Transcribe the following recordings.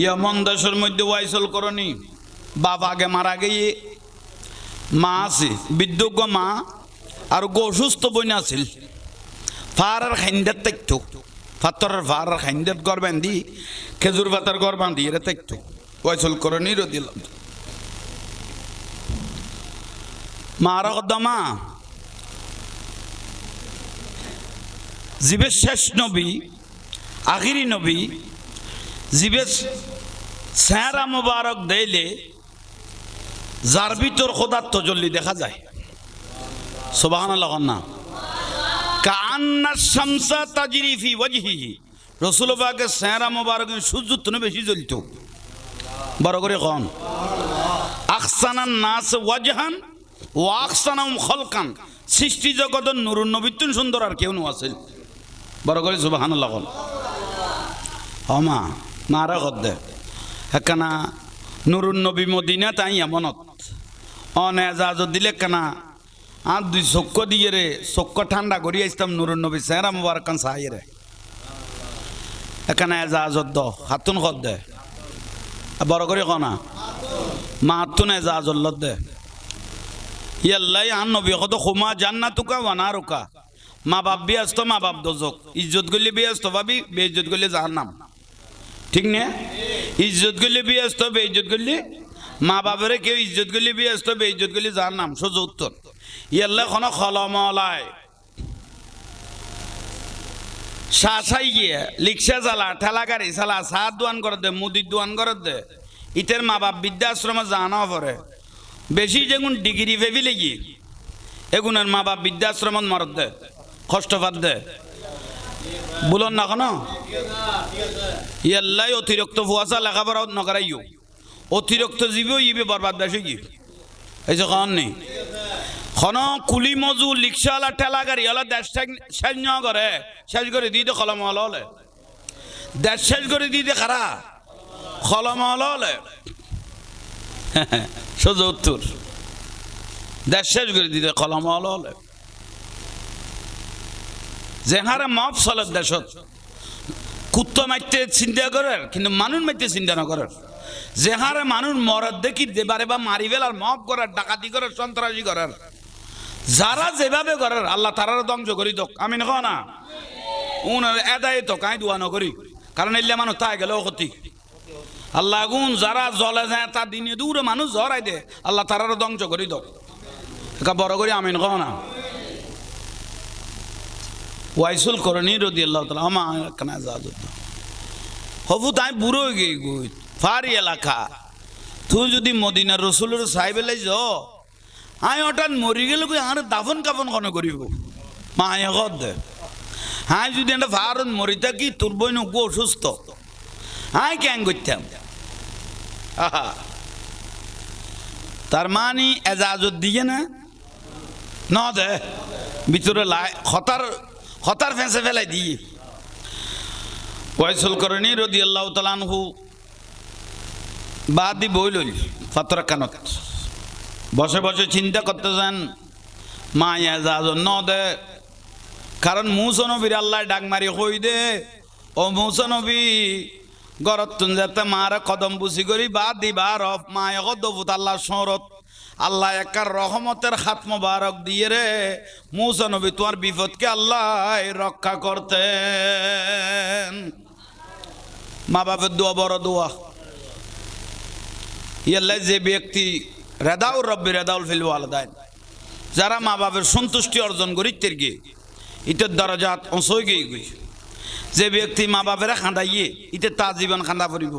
ইয়মন দেশের মধ্যে ওয়াইসল করনি বাবা আগে মারা গিয়ে মা আছে বিদ্যুজ্ঞ মা আর গো অসুস্থ বই আছিল ফারার খাইন্দার তেকতো ফাতরের ফারার খাইন্দার গড় বান্ধি খেজুর পাতার গড় বান্ধি এরা তেকতো ওয়াইসল করনি রদিলাম মারা কদ্দমা জীবের শেষ নবী আখিরি নবী জীবের চেহারা মুবারক দেইলে যার ভিতর খোদার তজল্লি দেখা যায় সুবহানাল্লাহ না কান্না শামসা তাজরি ফি ওয়াজহিহি রাসূল পাকের চেহারা মুবারক সূর্য তুনে বেশি জ্বলতো বড় করে কোন আহসানান নাস ওয়াজহান ওয়া আহসানাহুম খালকান সৃষ্টি জগতের নূরুন নবীতুন সুন্দর আর কেউ নো আছে বড় করে সুবহানাল্লাহ কোন আমা মারা গদ্দে একখানা নুরুন নবী মদিনা তাই এমনত অনেজাজত দিলে একখানা আর দুই চক্ষ দিয়ে রে চক্ষ ঠান্ডা করি আসতাম নুরুন নবী চেহারা মুবারক কান চাই রে একখানা এজাজত দ হাতুন গদ্দে বড় করে কনা মা হাতুন এজাজত লত দে ইয়াল্লাই আন নবী কত খুমা জান্নাতুকা ওয়া নারুকা মা বাপ বিয়াস্ত মা বাপ দোজক ইজ্জত গলি বিয়াস্ত ভাবি বেইজ্জত গলি জাহান্নাম ঠিক না ইজ্জত গলি বিয়াস্ত বেইজ্জত গলি মা বাপরে কেউ ইজ্জত গলি বিয়াস্ত বেইজ্জত গলি জাহান্নাম সোজা উত্তর ইয়াল্লাহ কোন খলমলায় শাসাই গিয়ে রিক্সা চালা ঠেলা গাড়ি চালা সাত দোয়ান করে দে মুদির দোয়ান করে দে ইতের মা বাপ বৃদ্ধাশ্রমে জানা পরে বেশি যেগুন ডিগ্রি ভেবি লেগি এগুনের মা বাপ বৃদ্ধাশ্রমত মরত দে কষ্ট পাত দে বলুন না কেন ইয়াল্লাই অতিরিক্ত ফুয়াশা লেখাপড়া নকরাইও অতিরিক্ত জীবও ইবে বরবাদ বেশি কি এই যে কন নেই খন কুলি মজু রিক্সাওয়ালা ঠেলা গাড়ি হলে দেশ শেষ ন করে শেষ করে দিতে কলম হলে দেশ শেষ করে দিতে খারা কলম হলে সোজা উত্তর দেশ শেষ করে দিতে কলম হলে যেহারে মফ চলে দেশত কুত্তা মারতে চিন্তা করার কিন্তু মানুষ মারতে চিন্তা না করার যেহারে মানুষ মরদ দেখি দেবারে বা মারি ফেলার মফ করার ডাকাতি করার সন্ত্রাসী করার যারা যেভাবে করার আল্লাহ তারার ধ্বংস করি দোক আমি নখ না উনার এদায় তো কাই দোয়া নকরি কারণ এলে মানুষ তাই গেলেও ক্ষতি আল্লাহ গুণ যারা জলে যায় তা দিনে দূরে মানুষ জড়াই দে আল্লাহ তারার ধ্বংস করি দোক বড় করি আমি নখ না ওয়াইসুল করনি রাদিয়াল্লাহু তাআলা আমা কানা জাদত হবু তাই বুড়ো হয়ে গই গই ফারি এলাকা তুই যদি মদিনার রাসূলের সাহেবেলাই য আই হঠাৎ মরি গেল কই আর দাফন কাফন কোন করিব মা আয় গদ হাই যদি এটা ফারন মরি থাকি তোর বইন গো অসুস্থ আই কেন করতাম তার মানে এজাজত দিয়ে না না দে ভিতরে লাই খতার ফেঁসে ফেলাই দিয়ে ওয়াইসুল করনি রাদিয়াল্লাহু তাআলা আনহু বাদি বইল ফাতর কানত বসে বসে চিন্তা করতে যান মা এজাজত ন দে কারণ মুসা নবীর আল্লাহ ডাক মারি কই দে ও মুসা নবী গরত তুন যাতে মারা কদম বুঝি করি বাদ দিবার মা একদবুত আল্লাহ শরত আল্লাহ একার রহমতের হাত মোবারক দিয়ে রে মুসা নবী তোমার বিপদকে আল্লাহ রক্ষা করতেন মা বাপের দোয়া বড় দোয়া ইয়াল্লাহ যে ব্যক্তি রেদাউর রব্বি রেদাউল ফিল ওয়ালিদাইন যারা মা বাপের সন্তুষ্টি অর্জন করি তের গিয়ে ইটের দরজাত অসই গিয়ে গই যে ব্যক্তি মা বাপেরা খাঁদাইয়ে ইতে তার জীবন খাঁদা পড়িব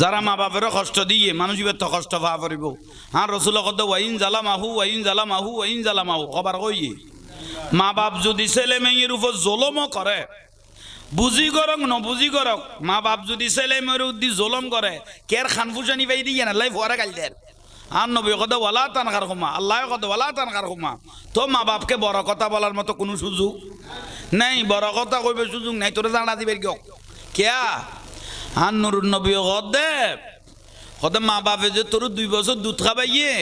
যারা মা বাপেরও কষ্ট দিয়ে মানুষ তো কষ্ট পা পড়িব হ্যাঁ রসুল কত ওয়াইন জ্বালা মাহু ওয়াইন জ্বালা মাহু ওয়াইন জ্বালা মাহু খবর কইয়ে মা বাপ যদি ছেলে মেয়ের উপর জলমও করে বুঝি করক নবুঝি করক মা বাপ যদি ছেলে মেয়ের উদ্দি জলম করে কের খানফুসানি পাই দিয়ে না লাই ফোয়ারা গাল দেন আর নবী কত ওয়ালা তানকার হুমা আল্লাহ কত ওয়ালা তানকার হুমা তো মা বাপকে বড় কথা বলার মতো কোনো সুযোগ নাই বড় কথা কইবে সুযোগ নাই তোরা জানা দিবে কেউ কেয়া আর নুরুন নবী দে কত মা বাপে যে তোর 2 বছর দুধ খাবাইয়ে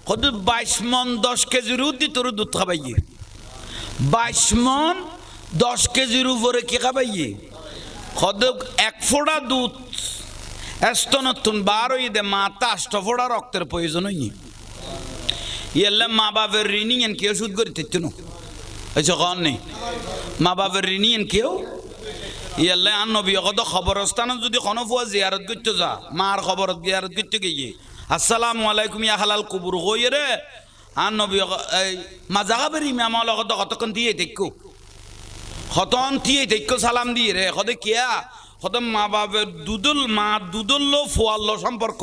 কত 22 মন 10 কেজির উদ্দি তোর দুধ খাবাইয়ে 22 মন 10 কেজির উপরে কি খাবাইয়ে কত 1 ফোঁটা দুধ এস্তনতুন বারো ঈদে মাতা আষ্টফোড়া রক্তের প্রয়োজন হয়নি ইয়েলে মা বাপের ঋণী এন কেউ সুদ করি তেত না আচ্ছা কন নেই মা বাপের ঋণী এন কেউ ইয়েলে আর নবী কত খবরস্থানত যদি কোনো ফুয়া জিয়ারত করতে যা মার খবরত জিয়ারত করতে গিয়ে আসসালামু আলাইকুম ইয়া হালাল কুবুর হয়ে রে আর নবী এই মাজাগাবের ইমাম লগত কতক্ষণ দিয়ে দেখো খতন দিয়ে দেখো সালাম দিয়ে রে কদে কিয়া কত মা বাপের দুদুল্লো ফোয়াল্লো সম্পর্ক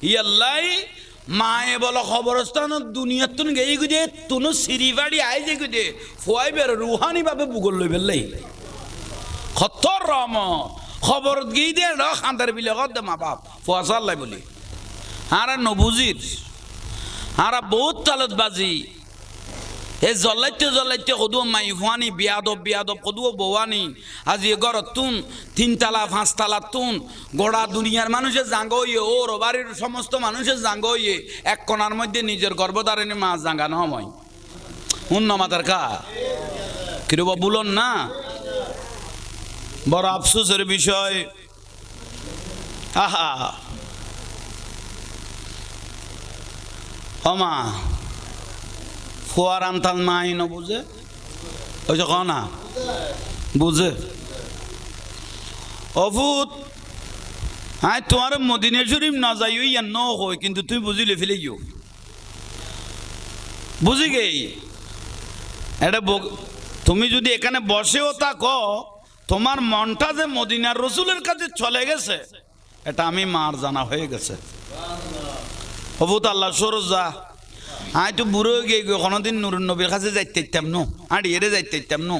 ইয়াল্লাই মায়ে বলো খবরস্থানত দুনিয়ার তুন গেই গুদে তুনো সিরিবাড়ি আই যে গুদে ফোয়াই বের রুহানি ভাবে বুগল লই বেললাই খতর রম খবর গিয়ে দে র খান্দার বিলে দে মা বাপ ফোয়া চাল্লাই বলি আর নবুজির আর বহুত তালত বাজি এ জল্লাইতে কদুও মাই ফুয়ানি বিয়াদব কদুও বৌয়ানি আজি ঘরত তুন 3 তালা 5 তালা তুন গোড়া দুনিয়ার মানুষের জাঙ্গ হইয়ে ওর বাড়ির সমস্ত মানুষের জাঙ্গ হইয়ে এক কোণার মধ্যে নিজের গর্ভধারিণী মা জাঙ্গানো হয় উন্ন মাতার কা কিরবা বলুন না বড় আফসোসের বিষয় আহা মা ফুয়ার আনতাল মাই ন বুঝে ওই যে না বুঝে অভূত আয় তোমার মদিনা শরীফ না যাই ইয়া ন হয় কিন্তু তুই বুঝিলে ফেলে গিয়েও বুঝি গেই এটা তুমি যদি এখানে বসেও থাকো তোমার মনটা যে মদিনার রসুলের কাছে চলে গেছে এটা আমি মার জানা হয়ে গেছে অভূত আল্লাহ সরজা আয় তো বুড়ো গিয়ে কোনোদিন নুরুন নবীর কাছে যাইতে ইতাম নো আর এরে যাইতে ইতাম নো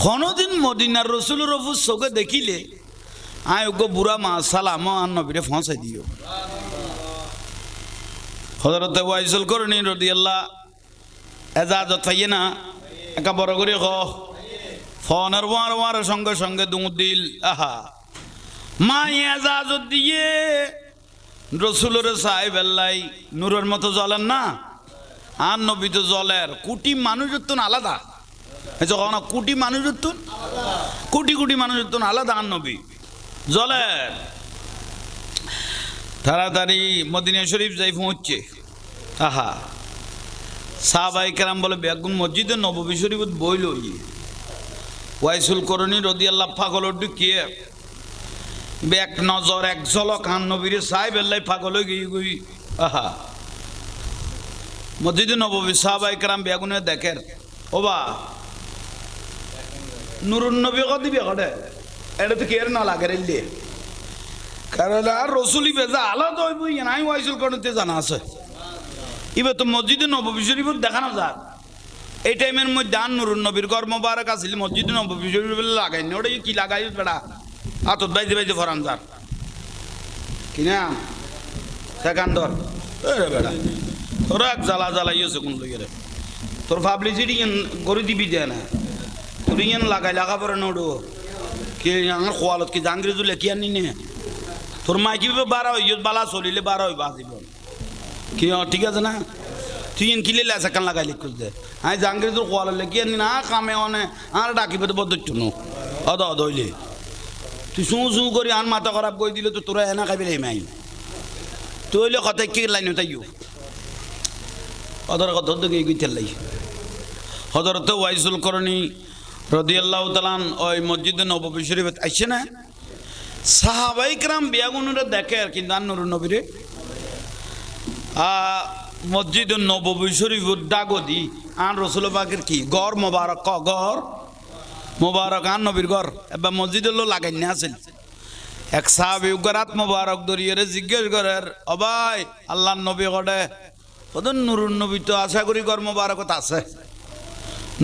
কোনোদিন মদিনার রসুলের অফুর চোখে দেখিলে আয় ওগো বুড়া মা সালাম আর নবীরে ফসাই দিও হযরত ওয়াইসুল করনি রাদিয়াল্লাহ এজাজত পাইয়ে না একা বড় করে ফোনের ওয়ার সঙ্গে সঙ্গে দুধ দিল আহা মা এজাজত দিয়ে রসুলের সাহেব আল্লাই নূরের মতো জ্বলেন না আর নবী তো জলের কোটি মানুষের তো আলাদা যখন কোটি মানুষের তো কোটি মানুষের তো আলাদা আর নবী জলের তাড়াতাড়ি মদিনা শরীফ যাই পৌঁছছে আহা সাহাবায়ে কেরাম বলে বেগুন মসজিদে নববী শরীফ বইল ওয়াইসুল করনি রাদিয়াল্লাহু পাগল ঢুকিয়ে এক নজর এক ঝলক আন নবীর সাহেব আল্লাহ পাগল হয়ে গই আহা মসজিদে নববী সাহাবায়ে কেরাম বেগুনে দেখেন ওবা নুরুন নবী কত দিবে কটে এটা তো কেয়ার না লাগে রে কারণ আর রসুলি বেজা আলাদা হইব নাই ওয়াইসুল করতে জানা আছে এবার তো মসজিদে নববী শরীফ দেখানো যাক এই টাইমের মধ্যে আর নুরুন নবীর ঘর মোবারক আছিল মসজিদে নববী শরীফ লাগাইনি ওটা কি লাগাই বেড়া আতত বাইতে ফরান যার কিনা সেকান্দর বেড়া তোরা এক জ্বালাইছে কোন লইয়ে তোর পাবলিসিটি গড়ি দিবি দেয় না তোর ইয়ান লাগা পরে নড়ো কি আমার খোয়ালত কি জাঙ্গিরি জুলে কি আনি নে তোর মাইকি বারা হই বালা চলিলে বারা হইবা আসিব কি ঠিক আছে না তুই ইন কিলে লেসা কান লাগাই লিখ দে আই জাঙ্গিরি তোর খোয়ালে কি আনি না কামে অনে আর ডাকিবে তো বদ্ধ নো অদ হইলে তুই শু করি আন মাথা খারাপ করে দিলে তো তোরা এনা খাইবে মাই তুই হইলে কথা কি লাইন তাইও অদর কথা গিয়ে গিয়ে লাই হযরত ওয়াইসুল করনি রাদিয়াল্লাহু তাআলা ওই মসজিদে নববী শরীফে আইছে না সাহাবায়ে কেরাম বিয়াগুনরে দেখে আর কি নুরুন নবীরে মসজিদে নববী শরীফ ডাগদি আন রাসূল পাকের কি গর মোবারক গর মোবারক আন নবীর ঘর এবার মসজিদে লো লাগাই না আছিল এক সাহাবী গরাত মোবারক দরিয়ে জিজ্ঞেস করের ও ভাই আল্লাহর নবী গড়ে ওদের নুরুন নবী তো আশা করি ঘর মোবারকত আছে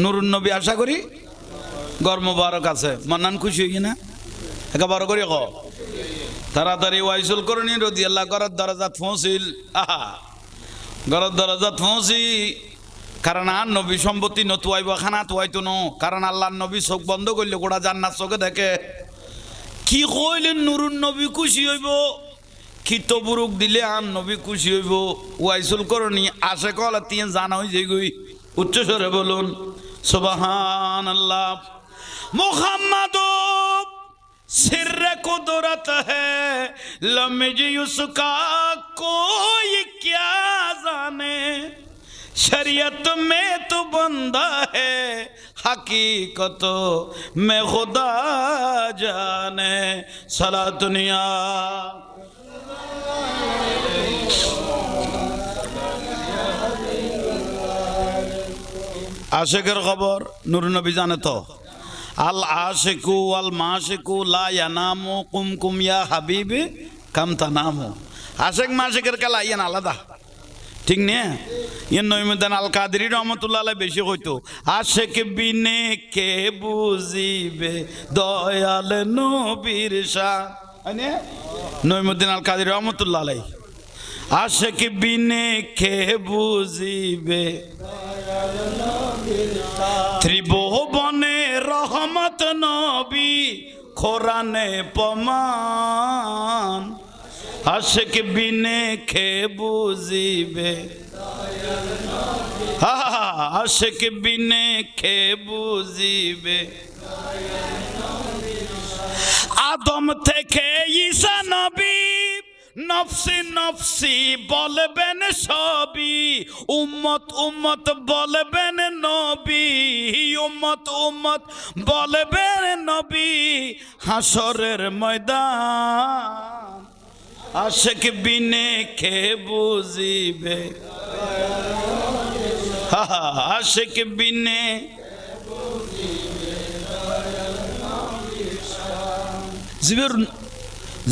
নুরুন নবী আশা করি ঘর মোবারক আছে মান্নান খুশি হই না একেবারে করে তাড়াতাড়ি ওয়াইসুল করনি রাদিয়াল্লাহু ঘরের দরজাত পৌঁছিল আহা ঘরের দরজাত পৌঁছি কারণ আর নবী সম্পত্তি নতুয়াইব খানা তুয়াইতো ন কারণ আল্লাহর নবী চোখ বন্ধ করলে গোটা জান্নাত চোখে দেখে কি কইলেন নুরুন নবী খুশি হইব খিত বুরুক দিলে আর নবী খুশি হইব ওয়াইসুল করনি আশে কল তিন জানা হই যেগুই উচ্চ স্বরে বলুন সুবহানাল্লাহ মুহাম্মাদুর सिर्र कुदरत है लम्ज उसका कोई क्या जाने शरीयत में तो बंदा है हकीकत में खुदा जाने सला दुनिया आशिकर खबर नूर नबी जाने तो আল আশিকু ওয়াল মাশিকু লা ইয়ানামু কুম কুম ইয়া হাবিবি কাম তানামু আশিক মাশিকের খেলা ইয়ান আলাদা ঠিক না ইয়ান নইমুদ্দিন আল কাদেরী রহমাতুল্লাহ আলাইহি বেশি কইতো আশিক বিনে কে বুঝিবে দয়াল নবীর শান নইমুদ্দিন আল কাদেরী রহমাতুল্লাহ আলাইহি আশিক বিনে কে বুঝিবে ত্রিভুবনে রহমত নবী কোরআনে প্রমাণ আশিক বিনে খে বুঝিবে আশিক বিনে খে বুঝিবে আদম থেকে ঈসা নবী নফসি নফসি বলবেন সবই উম্মত উম্মত বলবেন নবী উম্মত উম্মত বলবেন নবী হাসরের ময়দান আশিক বিনে কে বুঝিবে আশিক বিনে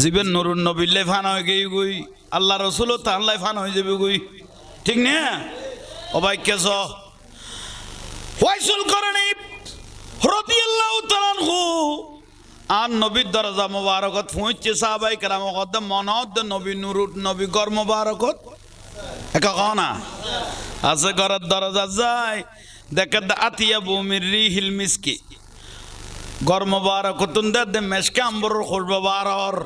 জীবের নুরুন নবীলে ফান হয়ে গই গই আল্লাহ রসুলও তাহলে ফান হয়ে যাবে গই ঠিক না অবাক্যস ওয়াইসুল করনি রাদিয়াল্লাহু তাআলা আনহু আর নবীর দরজা মোবারকত পৌঁছছে সাহাবায়ে কেরাম কদম মনদ নবী নুরুত নবী গর মোবারকত একা কনা আছে ঘরের দরজা যায় দেখে আতিয়া বুমির রিহিল মিসকি গর মোবারকতুন দে মেশকে আম্বর খুরবা বারর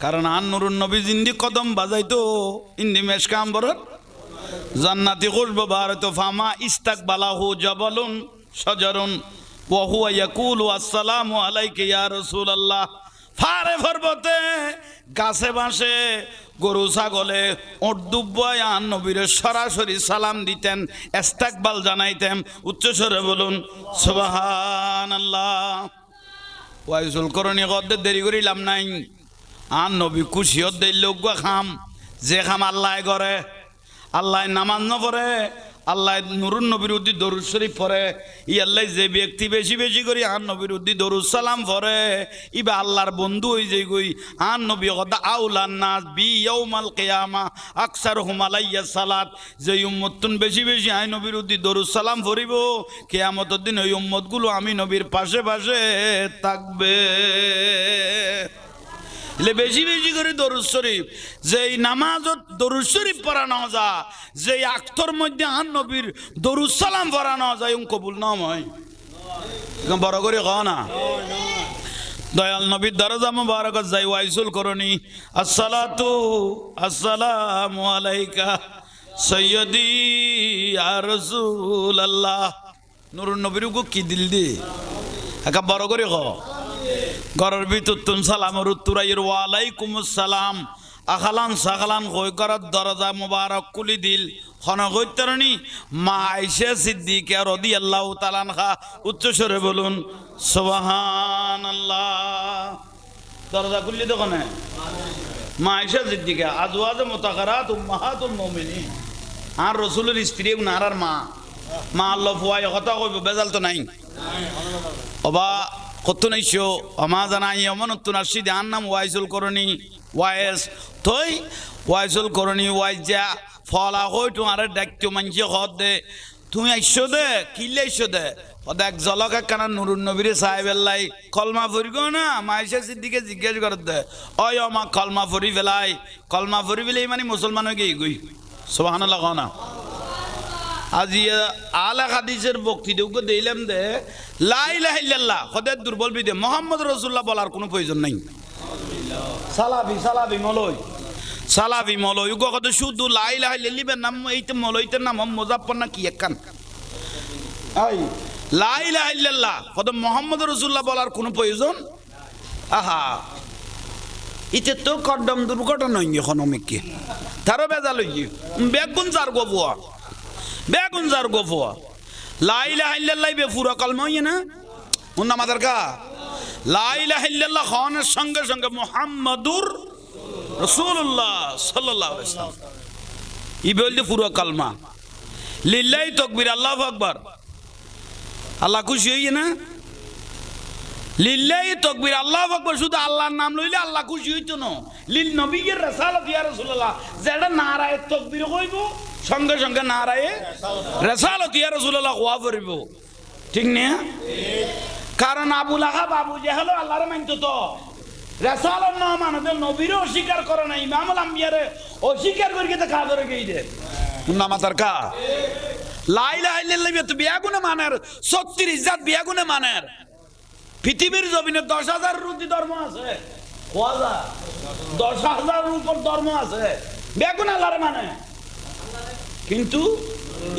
কারণ আন নুরুন নবী জিন্দি কদম বাজাইতো ইন্দি মেশকে আম্বর জান্নাতি খুরবা বারতো ফামা ইস্তাকবালাহু জাবালুন শাজারুন ওয়া হুয়া ইয়াকুলু আসসালামু আলাইকা ইয়া রাসূলুল্লাহ ফারে পর্বতে গাছে বাঁশে গরু ছাগলে ওটদুব্বায় আন নবীর সরাসরি সালাম দিতেন ইস্তাকবাল জানাইতেন উচ্চস্বরে বলুন সুবহানাল্লাহ ওয়াইসুল করনি গদ্দে দেরি করিলাম নাই আন নবী খুশিয়ত দেই লোক খাম যে খাম আল্লাহ করে আল্লাহ নামাজ ন পড়ে আল্লাহ নুরুন নবীর উদ্দি দরুদ শরীফ পড়ে ই আল্লাহ যে ব্যক্তি বেশি বেশি করে আন নবীর উদ্দি দরুদ সালাম পড়ে ইবা আল্লাহর বন্ধু হই যাই গই আন নবী কথা আউলান নাস বি ইয়াউমাল কিয়ামা আকসারহুম আলাইয়া সালাত যে উম্মতুন বেশি বেশি আই নবীর উদ্দি দরুদ সালাম পড়িব কিয়ামতের দিন ওই উম্মতগুলো আমি নবীর পাশে পাশে থাকবে বেশি বেশি করে দরুদ শরীফ যেই নামাজত দরুদ শরীফ পড়ানো যা যেই আক্তর মধ্যে আন নবীর দরুদ সালাম পড়ানো যায় কবুল নাম হয় বড় করে কও না দয়াল নবীর দরজা মুবারকত যাই ওয়াইসুল করনি আসসালাতু আসসালামু আলাইকা সাইয়্যিদি ইয়া রাসূলুল্লাহ নুরুন নবীর গো কি দিল দি একা বড় করে কও ঘরের ভিতর তুম সালামের উত্তরাইয়ের ওয়ালাইকুম আসসালাম আখালান সাখালান কই ঘরের দরজা মুবারক কুলি দিল খন কইতরনি মা আয়েশা সিদ্দিকা রাদিয়াল্লাহু তাআলা আনহা উচ্চস্বরে বলুন সুবহানাল্লাহ দরজা খুললি দেখনে মা আয়েশা সিদ্দিকা আজওয়াজ মুতাহহারাত উম্মাহাতুল মুমিনিন আর রাসূলের স্ত্রী উনার মা মা আল্লাহ ফুয়ায় কথা কইব বেজাল তো নাই ওবা কত নাইশো আমা জানাই এমন তুনাশি ধ্যান নাম ওয়াইসুল করনি ওয়াইস তই ওয়াইসুল করনি ওয়াইস যা ফলা হই তোমার দেখতো মানছি হদ দে তুমি আইসো দে কিলে আইসো দে দেখ জলকা কানা নুরুন নবীর সাহেবেল্লাই কলমা ফরিব না মাইশা সিদ্দিকে জিজ্ঞেস কর দে ওই আমা কলমা ফরি ফেলাই কলমা ফরি ফেলাই মানে মুসলমান হয়ে গিয়ে গই সুবহানাল্লাহ না আজি আলা হাদিসের বক্তৃতা দিলাম দে লা ইলাহা ইল্লাল্লাহ খোদার দুর্বল বিদে মুহাম্মদ রাসূলুল্লাহ বলার কোনো প্রয়োজন নাই সালাফি মলয় উগো কত শুধু লা ইলাহা ইল্লাল্লাহ নাম এইতে মলয়তের নাম মুজাফফর না কি একখান এই লা ইলাহা ইল্লাল্লাহ কত মুহাম্মদ রাসূলুল্লাহ বলার কোনো প্রয়োজন আহা ইতে তো কডম দুর্ঘটনা নয় ইকোনমিককে তারও বেজা লইয়ে বেগুন যার গোফুয়া বেগুন যার গোফুয়া লা ইলাহা ইল্লাল্লাহ বে পুরো কলমা হইয়ে না উন্না মাদার কা লা ইলাহা ইল্লাল্লাহ খানের সঙ্গে সঙ্গে মুহাম্মাদুর রাসূলুল্লাহ সাল্লাল্লাহু আলাইহি ওয়াসাল্লাম ই বলতে পুরো কলমা লিল্লাহি তাকবীর আল্লাহু আকবার আল্লাহ খুশি হইয়ে না লিল্লাহি তাকবীর আল্লাহু আকবার শুধু আল্লাহর নাম লইলে আল্লাহ খুশি হইতো না লিল নবিয়্যির রাসালাত ইয়া রাসূলুল্লাহ যেটা নারায়ে তাকবীর কইব সঙ্গে সঙ্গে নারায়ে রাসালাত ইয়া রাসূলুল্লাহ কোয়া পড়িব ঠিক না কারণ আবু লাহাব আবু জাহেল আল্লাহর মানতো তো রাসালাত না মানে নবীর অস্বীকার করে না ইমামুল আম্বিয়ারে অস্বীকার করি তো কাফের গই দে নামাতার কা লা ইলাহা ইল্লাল্লাহ তো বিয়াগুনে মানের সত্যির ইজ্জত বিয়াগুনে মানের পৃথিবীর জমিনে 10,000 রুটি ধর্ম আছে 10,000 উপর ধর্ম আছে বেগুন আল্লাহর মানে কিন্তু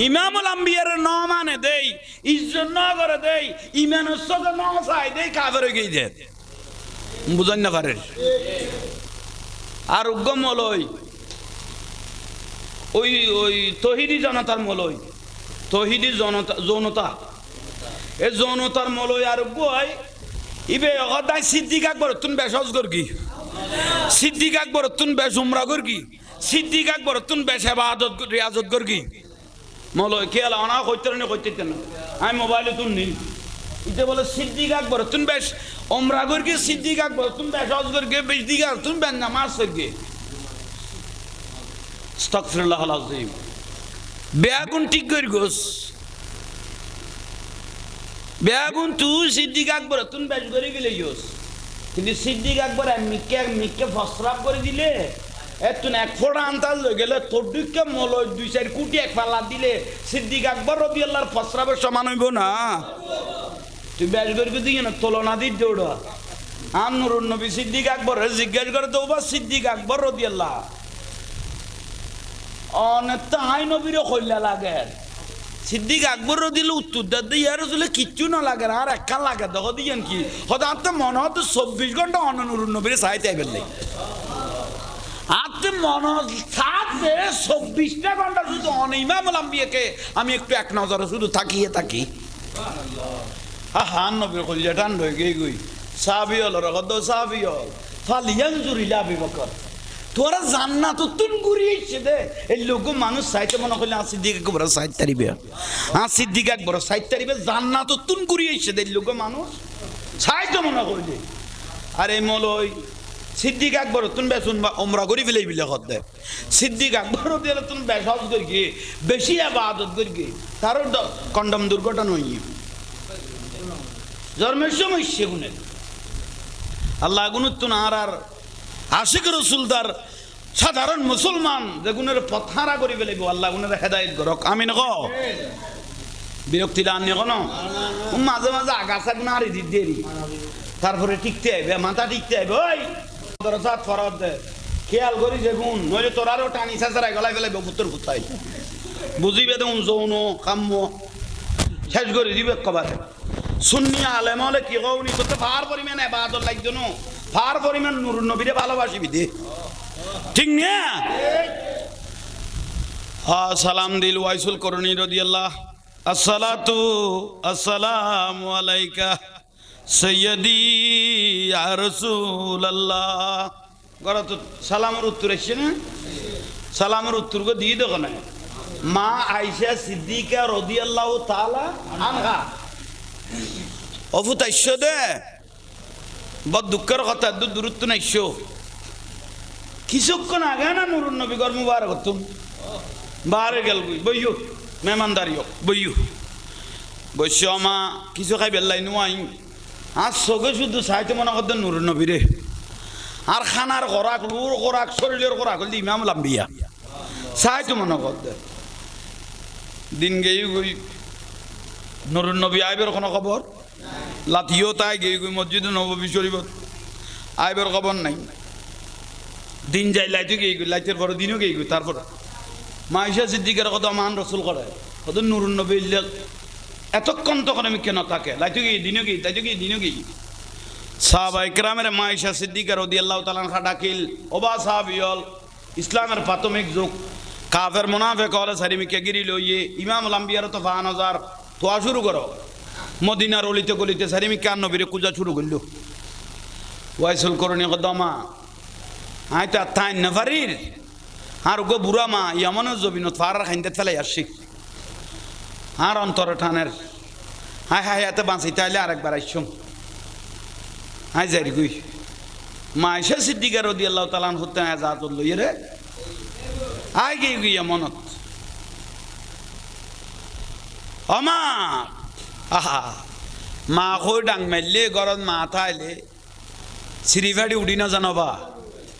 ইমামুল আম্বিয়ার ন মানে দেই ইজ্জত না করে দেই ইমানের সাথে না চাই দেই কাফের হয়ে গিয়ে দেয় বুঝান না পারে আর উগ্গম মলই ওই তহিদি জনতার মলই তহিদি জনতা এই জনতার মলই আর উগ্গই ইবে অদায় সিদ্দিক আকবর তুন বেশ অজগর কি সিদ্দিক আকবর তুন বেশ উমরা কর কি সিদ্দিক আকবর তুন বেশ ইবাদত রিয়াজত কর কি মলয় কে আলা অনা কইতে না আমি মোবাইলে তুন নি ইতে বলে সিদ্দিক আকবর তুন বেশ উমরা কর কি সিদ্দিক আকবর তুন বেশ অজগর কে বেশ দিগার তুন বেন নামাজ কর কি আস্তাগফিরুল্লাহল আযীম বেগুন ঠিক কর গোস বেগুন তুই সিদ্দিক আকবর তুন বেশ করে গেলে ইয়োস কিন্তু সিদ্দিক আকবর মিকে ফসরাপ করে দিলে তুন এক ফোড়া আন্তাজ হয়ে গেলে তোর দুইকে মলয় 2-4 কোটি এক পাল্লা দিলে সিদ্দিক আকবর রাদিয়াল্লাহর ফসরাপের সমান হইব না তুই বেশ করবি দিয়ে না তুলনা দিত দৌড়া আম নুরুন নবী সিদ্দিক আকবর জিজ্ঞেস করে তো বা সিদ্দিক আকবর রাদিয়াল্লাহ অনেক তো আই নবীরও কইলা লাগে সিদ্দিক আকবর দিল উত্তর দে ইয়ার আসলে কিচ্ছু না লাগে আর একটা লাগে দেখো দিয়েন কি হঠাৎ তো মনে হতো 24 ঘন্টা নুরুন নবীর চাইতে আইবেন আপনি মনে থাকবে 24টা ঘন্টা শুধু ইমামুল আম্বিয়াকে আমি একটু এক নজরে শুধু তাকিয়ে থাকি হান নবীর কলিজা টান হয়ে গিয়ে গুই সাহাবিয়ল রগদ সাহাবিয়ল ফালিয়ানজুর ইলা আবি বকর তোরা জান্নাত তুন ঘুরিয়েছে দে এই লোক মানুষ সাইতে মনে করলে সিদ্দিক আকবর সাইতে তারিবে সিদ্দিক আকবর সাইতে তারিবে জান্নাত তুন ঘুরিয়েছে দে লোক মানুষ সাইতে মনে করলে আর এই মলই সিদ্দিক আকবর তুন বেসুন বা ওমরা করি ফেলে বিলে কর দে সিদ্দিক আকবর দিলে তুন বেশ হজ করি গিয়ে বেশি ইবাদত করি গিয়ে তারও কন্ডম দুর্ঘটনা হই জন্মের সময় সেগুনে আল্লাহ গুনুত তুন আর আশিক রসুলদার সাধারণ মুসলমান যেগুনের পথারা করি ফেলে আল্লাহ গুনের হেদায়েত করক আমি নক বিরক্তি দান নিয়ে কোনো মাঝে মাঝে আগাছা গুণ আর দিত দেরি তারপরে টিকতে আইবে মাথা টিকতে আইবে ওই ফরত দে খেয়াল করি যে গুণ নইলে তোরারও টানি ছেঁচড়াই গলায় ফেলে পুত্তর ফুটাই বুঝিবে দেখুন যৌন কাম্য শেষ করে দিবে কবারে সুন্নি আলেম হলে কি কৌনি তোর ফার পরিমাণ ইবাদত লাগতো না ফার পরিমাণ নুরুন নবীরে ভালোবাসিবি দে ঠিক না সালাম দিল ওয়াইসুল করণী রাদিয়াল্লাহ আসসালাতু আসসালামু আলাইকা সৈয়দি ইয়া রাসূলুল্লাহ গরা তো সালামের উত্তর আসছে না সালামের উত্তর কো দিয়ে দেখো না মা আয়েশা সিদ্দিকা রাদিয়াল্লাহু তাআলা আনহা অফুতাইশ দে বড় দুঃখের কথা দূরত্ব নাইশ কিছুক্ষণ আগে না নুরুন নবী গর মুবারক করতুম বাহারে গেল বইয়ো মেহমানদারি বইয়ো বৈশ্য মা কিছু খাই বেল্লাই নোয়াই আর চোখে শুধু চাইতে মনে করতেন নুরুন নবী রে আর খানার খোরাক লুর খোরাক শরীরের খোরাক হল ইমামুল আম্বিয়া চাইতে মনে করতেন দিন গেই গই নুরুন নবী আইবের কোনো খবর লাতিও তাই গেই গই মসজিদে নববী শরীফত আইবের খবর নাই দিন যাই লাইতে গিয়ে গই লাইতের পরে দিনও গিয়ে গই তারপর মাইশা সিদ্দিকের কথা মান রসুল করে কত নুরুন নবী এতক্ষণ তখন আমি কেন থাকে লাইতে গিয়ে দিনও গিয়ে তাইতে গিয়ে দিনও গিয়ে সাহাবায়ে কেরামের মা আয়েশা সিদ্দিকা রাদিয়াল্লাহু তাআলা আনহা ডাকিল ওবা সাহাবিয়ল ইসলামের প্রাথমিক যুগ কাফের মুনাফিক হলে সারিমিকে গিরি লইয়ে ইমামুল আম্বিয়ার তো 5000 তোয়া শুরু করো মদিনার অলিতে গলিতে সারিমিকে আর নবীরে পূজা শুরু করলো ওয়াইসুল করণী কদমা আইতা তাই নফারির আর গো বুড়া মা ইয়ামনের জবিনত ফারার খাইতে ফেলাই আসছি আর অন্তরে টানের হায় হায় এতে বাঁচি তাইলে আরেকবার আইসম হাই যাই গুই মা আয়েশা সিদ্দিকা রাদিয়াল্লাহু তাআলা হতে আজাদ লইয়ে রে আই গই গিয়া মনত আমা আহা মা কই ডাং মেললে গরত মা থাইলে সিরিফাড়ি উড়ি না জানবা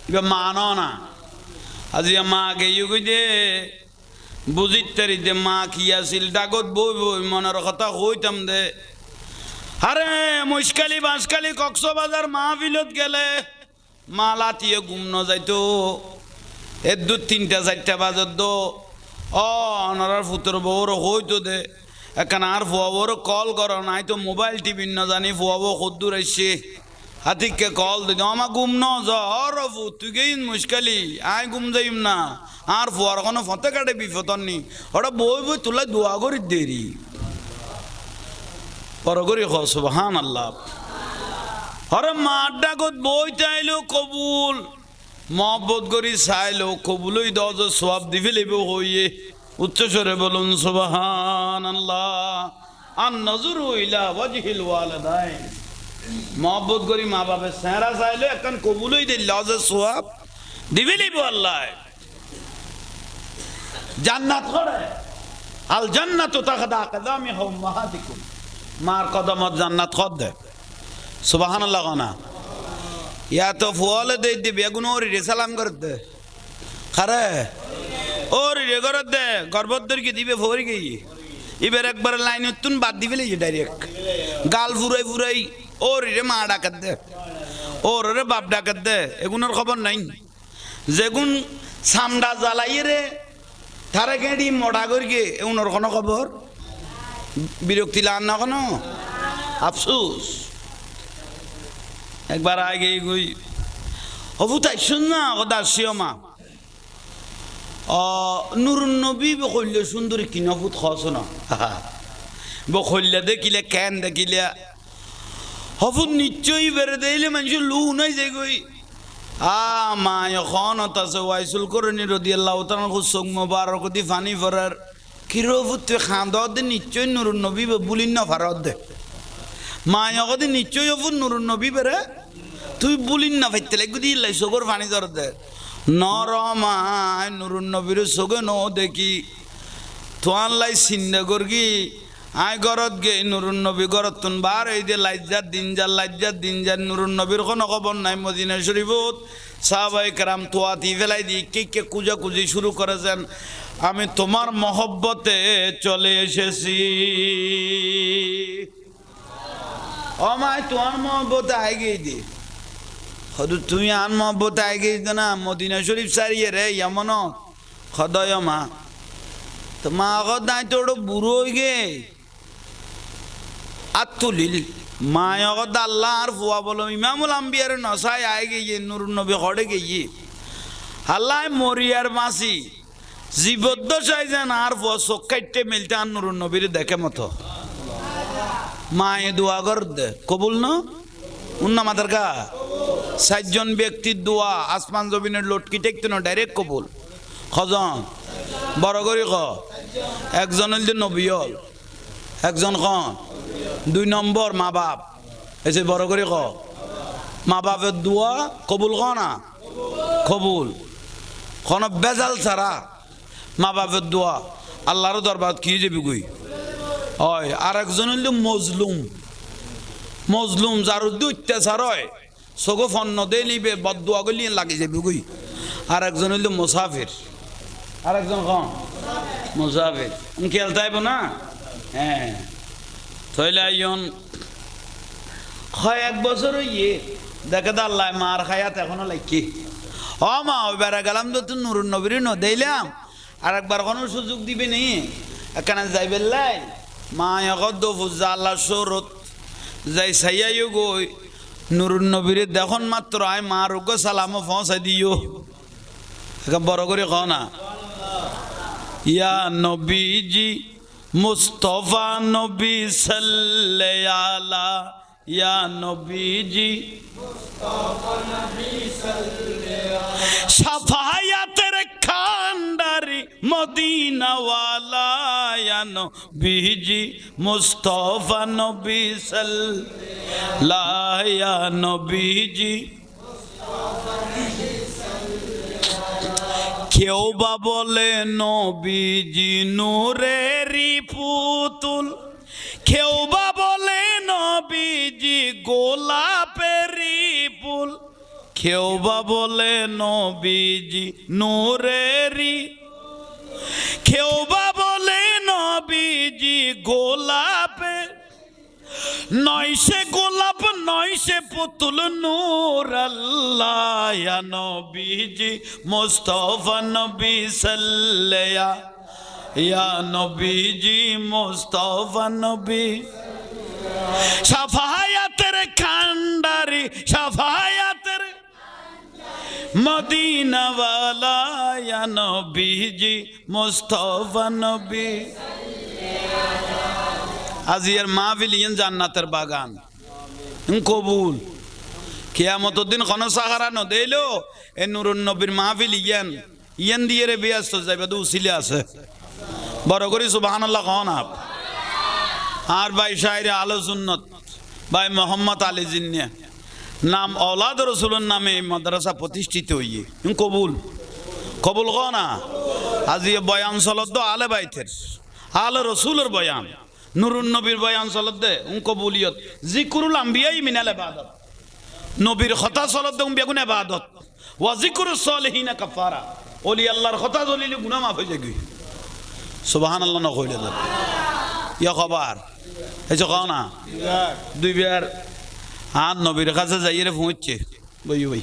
এবার মা না আজি মা গেই গই দে বুঝিতারি দে মা কি আছিল ডাগত বই বই মনের কথা কইতাম দে আরে মুশকালি বাসকালি কক্সবাজার মাহফিলত গেলে মা লাতিয়ে ঘুম ন যাইতো এর 2-3টা 4টা বাজত দো অনার ফুতর বউর হইতো দে এখন আর ফুয়া বউর কল কর নাই তো মোবাইল টিভি ন জানি ফুয়া বউ কদ্দুর আসছে হাতিককে কল দিদি আমার ঘুম ন জ্বর তুই গেই মুশকালি আয় ঘুম যাইম না আর ফুয়ার কোনো ফতে কাটে বিপদর নি ওটা বই বই তোলা দোয়া করি দেরি পরগরি খ সুবহানাল্লাহ আরে মার ডাকত বই চাইলো কবুল মহব্বত করি চাইলো কবুলই দজ সওয়াব দি ফেলিব হইয়ে উচ্চস্বরে বলুন সুবহানাল্লাহ আন নজরু ইলা ওয়াজহিল ওয়ালিদাইন মহব্বত করি মা বাপের চেহারা চাইলো এখন কবুলই দিল দজ সওয়াব দি ফেলিব আল্লাহ জান্নাত করে আল জান্নাতু তাখদা আকদামি উম্মাহাতিকুম মার কদমত জান্নাত খদ দে সুবহানাল্লাহ না ইয়া তো ফুয়ালে দে দে বেগুন ওরি রে সালাম কর দে খারে ওরি রে কর দে গর্ভদ্দর কি দিবে ফরি গই এবার একবার লাইন তুন বাদ দিবে লে ডাইরেক্ট গাল ফুরাই ফুরাই ওরি রে মা ডাকাত দে ওর রে বাপ ডাকাত দে এগুনোর খবর নাই যেগুন সামডা জ্বালাই রে তারে গেডি মোড়া করি গে এগুনোর কোনো খবর বিরক্তি লান না কোনো আফসোস একবার আগে গই হবু তাই শুন না কথা শিয়মা নুরুন নবী বকল্য সুন্দরী কি নবুত খস না বকল্য দেখিলে কেন দেখিলে হবু নিশ্চয়ই বেড়ে দিলে মানুষ লু নাই যে গই মা এখন আছে ওয়াইসুল করণী রাদিয়াল্লাহু তাআলা চোখ মোবারক দি ফানি ভরার কিরোভূত খাঁদ দে নিশ্চয় নুরুন নবী বুলিন না ফারত দে মায়া কদি নিশ্চয় হবু নুরুন নবী বেরে তুই বুলিন না ফাইতে লাগবে দিলাই চোখর ফানি ধর দে নরমায় নুরুন নবীর চোখে ন দেখি তোয়ান লাই চিন্তা করগি আয় গরত গে নুরুন নবী গরত তুন বার এই দে লাইজার দিন যার নুরুন নবীর কোনো খবর নাই মদিনা শরীফত সাহাবায়ে কেরাম তোয়াতি ফেলাই দি কে কুজা কুজি শুরু করেছেন আমি তোমার মহব্বতে চলে এসেছি আমায় তোমার মহব্বতে আই গই দি হদু তুমি আন মহব্বতে আই গই না মদিনা শরীফ সারিয়ে রে এমন খদয় মা তো মা আগত নাই তো বুড়ো হয়ে গে আতুলিল মা আগত আল্লাহ আর ফুয়া বলো ইমামুল আম্বিয়ার নসাই আই গিয়ে নুরুন নবী হড়ে গিয়ে আল্লাহ মরিয়ার মাসি জীবদ্দ চাই যেন আর ফুয়া চোখ কাটতে মিলতে আর নুরুন নবীর দেখে মতো মায়ে দোয়া কর দে কবুল না উন্না মাতার গা 4 জন ব্যক্তির দোয়া আসমান জমিনের লটকি টেকতে না ডাইরেক্ট কবুল খজন বড় করি খ একজন হল নবী হল একজন খন 2 নম্বর মা বাপ এসে বড় করে খ মা বাপের দোয়া কবুল খ না কবুল খন বেজাল ছাড়া মা বাপের দোয়া আল্লাহর দরবার কি যাবি গুই হয় আর একজন হইল মজলুম যার অত্যাচার হয় চোখো ফন্ন দিয়ে নিবে বদুয়া গলি লাগি যাবি গুই আর একজন হইল মুসাফির আর একজন কম মুসাফির খেলতে আইব না হ্যাঁ থইলে আইন হয় 1 বছর ইয়ে দেখে তো আল্লাহ মার খায়াত এখনো লাগি মা ওই বেড়া গেলাম তো তুই নুরুন নবীর ন দিলাম আর একবার কোনো সুযোগ দিবে নি এখানে যাইবে লাই মা এখন দফুজা আল্লাহ সরত যাই সাইয়াইও গই নুরুন নবীরে দেখুন মাত্র আয় মা রোগ সালামও পৌঁছাই দিও বড় করে কও না ইয়া নবীজি মুস্তফা নবী সাল্লাল্লাহু আলা ইয়া নবীজি শাফায়াতের খান্ডারি মদিনা ওয়ালা ইয়া নবীজি মুস্তফা নবী সাল্লাল্লাহু ইয়া নবীজি কেউ বা বলে নবীজি নূরেরই পুতুল কেউ বা বলে নবীজি গোলাপেরই ফুল কেউ বা বলে নবীজি নূরেরই কেউ বা বলে নবীজি গোলাপে নয় সে গোলাপ নয় সে পুতুল নূর আল্লাহ ইয়া নবীজি মুস্তফা নবী সাল্লাল্লাহু ইয়া নবীজি মুস্তফা নবী শাফায়াতের খান্ডারি শাফায়াতের মদিনা ওয়ালা ইয়া নবীজি মুস্তফা নবী আজিয়ার মাহফিল ইয়েন জান্নাতের বাগান কবুল কিয়ামতের দিন কোন সাহারা ন দেইলো এ নূরুন নবীর মাহফিল ইয়েন দিয়ে রে ব্যস্ত যাইবে তো উসিলে আছে বড় করি সুবহানাল্লাহ কোন আপ আর ভাই শায়রে আলো সুন্নত ভাই মোহাম্মদ আলী জিন্নিয়া নাম औलाद রসুলের নামে মাদ্রাসা প্রতিষ্ঠিত হইয়ে কবুল কবুল কও না আজি বয়ান চলত আলে বাইতের আলে রসুলের বয়ান নুরুন নবীর বয়ান চলত দে কবুলিয়ত জিকুরুল আম্বিয়াই মিনাল ইবাদত নবীর কথা চলত দে বেগুন ইবাদত ওয়া জিকুরুস সালিহিন কাফারা ওলি আল্লাহর কথা জলিলে গুনাহ মাফ হয়ে যাবে সুবহানাল্লাহ না কইলে ইয়া খবর এসে কও না দুই বিয়ার আর নবীর কাছে যাইরে পৌঁছছে বই বই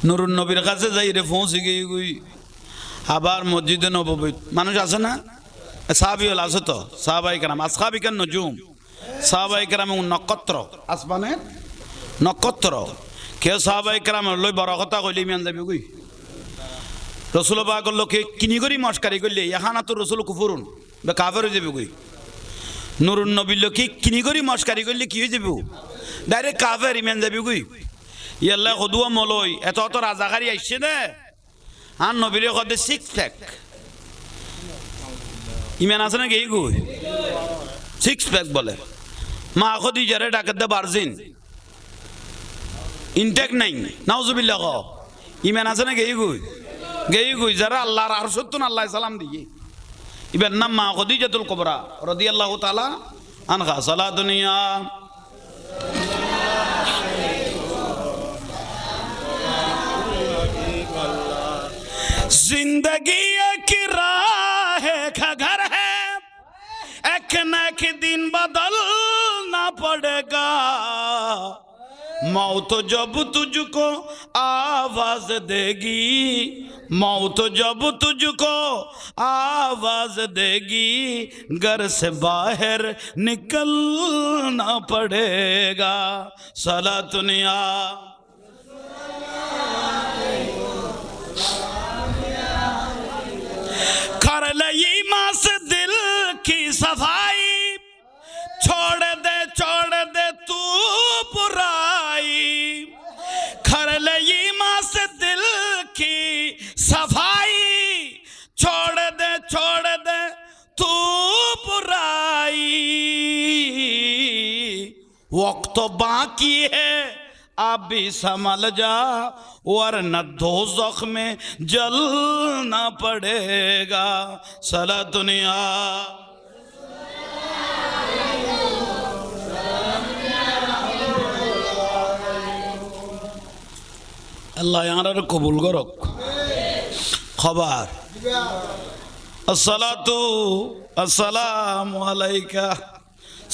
নুরুন নবীর কাছে যাইরে পৌঁছে গিয়ে গুই আবার মসজিদে নববী মানুষ আছে না সাহাবী হল আছে তো সাহাবায়ে কেরাম আসহাবিকান নজুম সাহাবায়ে কেরাম নক্ষত্র আসমানের নক্ষত্র কেউ সাহাবায়ে কেরাম লই বড় কথা কইলে ইমান যাবি গুই রসুল পাকের লোকে কিনি করি মস্কারি করলে এখানা তো রসুল কুফুরুন বা কাফের হয়ে যাবে কই নুরুন নবীর লোকে কিনি করি মস্কারি করলে কি হয়ে যাবে ডাইরেক্ট কাফের ইমান যাবি কই ইয়াল্লা খদুয়া মলই এত অত রাজাকারি আইছে দে আর নবীর কদে সিক্স প্যাক ইমান আছে না কি কই সিক্স প্যাক বলে মা খদিজারে ডাকে দে বার্জিন ইনটেক নাই নাউজুবিল্লাহ ক ইমান আছে না কি কই গেই কই যারা আল্লাহর আরশুতুন আল্লাহ সালাম দিয়ে ইবেন নাম মা খদিজাতুল কুবরা রাদিয়াল্লাহু তাআলা আনহা সালা দুনিয়া जिंदगी एक राह का घर है एक न एक दिन बदलना पड़ेगा मौत जब तुझको आवाज देगी मौत जब तुझको आवाज देगी घर से बाहर निकलना पड़ेगा सला दुनिया कर ले ईमान से दिल की सफाई छोड़ दे तू बुराई कर ले ईमान से दिल की सफाई छोड़ दे तू बुराई वक्त बाकी है आप भी संभल जा वरना दोज़ख में जलना पड़ेगा सला दुनिया अल्लाह यार कबूल करो खबर अस्सलातु अस्सलामु अलैका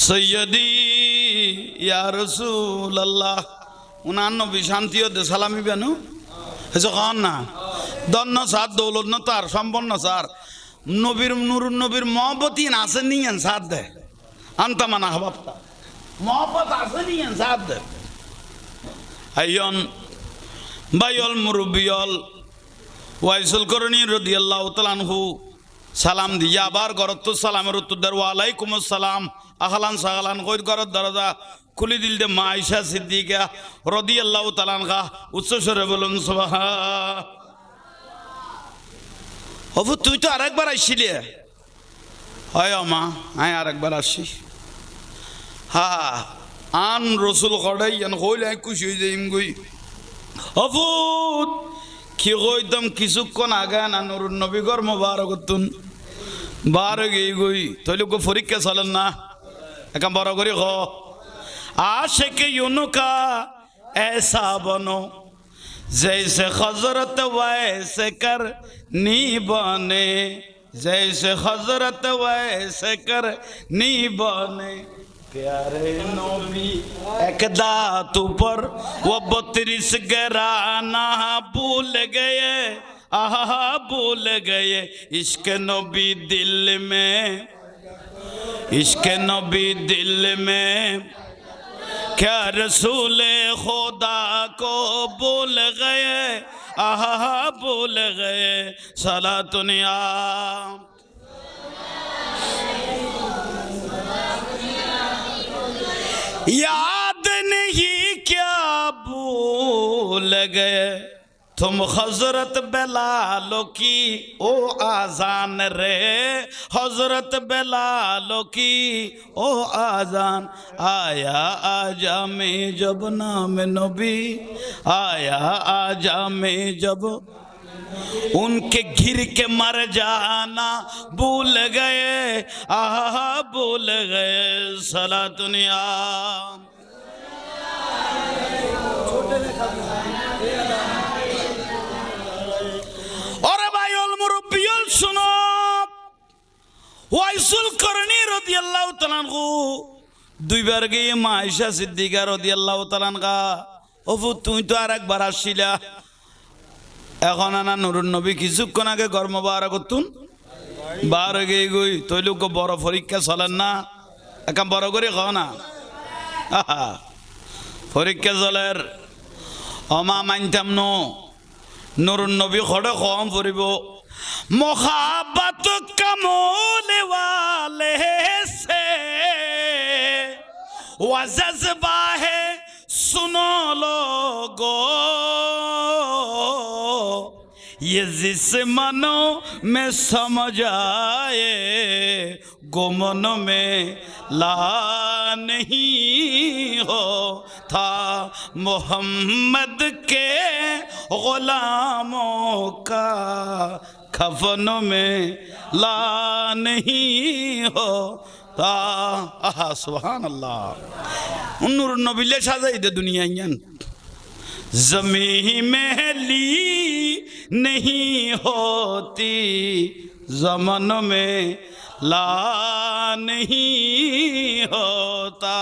सय्यदी या रसूल अल्लाह उनान नबी शांति दे सालामी बेनु এসে কন না দন্ন সার দৌলত ন তার সম্পন্ন সার নবীর নুরুন নবীর মহব্বতী আছে নিয়েন সার দে আনতা মানা হবাবতা মহব্বত আছে নি সাদ আইয়ন বাইল মুরব্বিয়ল ওয়াইসুল করণী রাদিয়াল্লাহু তাআলা আনহু সালাম দিয়া আবার গরত সালামের উত্তর দেয় ওয়া আলাইকুমুস সালাম আহলান সাহলান কই গরত দরজা খুলি দিল দে মা আয়েশা সিদ্দিকা রাদিয়াল্লাহু তাআলা আনহা উচ্চ স্বরে বলুন সুবহান ওফু তুই তো আরেকবার আইছিলি হয় মা আয় আরেকবার আসি হ্যাঁ আন রসুল কড়াই আন হইলে খুশি হয়ে যাই গই অফুত কি কইতাম কিছুক্ষণ আগে না নুরুন নবীগর মোবারকতুন বার গই গই তইলে গো পরীক্ষা চলেন না একা বড় করে হ আশিকে ইউনুকা ऐसा बनो जैसे हजरत वैसे कर नी बने जैसे हजरत वैसे कर नी बने प्यारे नबी एक दात ऊपर वो 32 घराना भूल गए आहा भूल गए इश्क नबी दिल में इश्क नबी दिल में क्या रसूल खुदा को भूल गए आहा भूल गए सलातुनिया याद नहीं क्या भूल गए तुम हजरत बेलालो की ओ आजान रे हजरत बेलालो की ओ आजान आया आजा में जब नाम नबी आया आजा में जब उनके घिर के मर जाना भूल गए आहा भूल गए सला दुनिया और भाइयों मुरब्बियों सुनो वाइसुल करनी রাদিয়াল্লাহু তাআলা আনহু দুইবার গিয়ে মা আয়েশা সিদ্দিকা রাদিয়াল্লাহু তাআলা আনহা ওফু তুই তো আরেকবার আসছিলা এখন আনা নুরুন নবী কিছুক্ষণ আগে ঘর মোবারক করতুন বার গিয়ে গই তৈলুক বড় পরীক্ষা চলেন না একা বড় করে খাও না পরীক্ষা চলের অমা মানতাম নুরুন নবী খড়ে কম পড়িব मोहब्बत कमोल वाले से वो जज्बा है सुनो लोगो ये जिस मनो में समझ आए गुमनों में ला नहीं हो था मोहम्मद के गुलामों का खफनों में ला नहीं होता आहा सुभान अल्लाह नूर नबी ले साजाई दे दुनिया यान ज़मीं में ली नहीं होती ज़मान में ला नहीं होता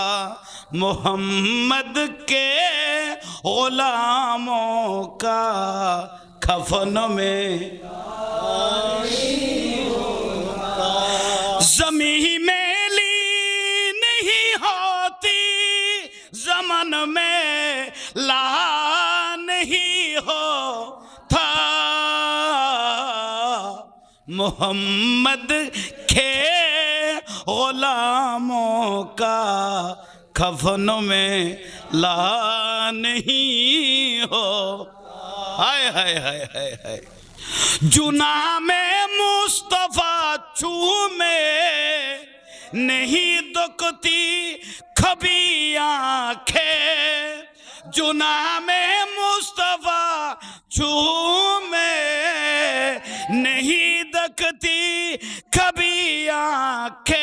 मोहम्मद के गुलामों का खफन में ज़मीं में ली नहीं होती ज़मान में ला नहीं होता मोहम्मद के गुलामों का खफनों में ला नहीं हो हाय हाय हाय हाय हाय जुना में मुस्तफा चूमे नहीं दुखती कभी आंखें जुना में मुस्तफा चूमे नहीं दुखती कभी आंखें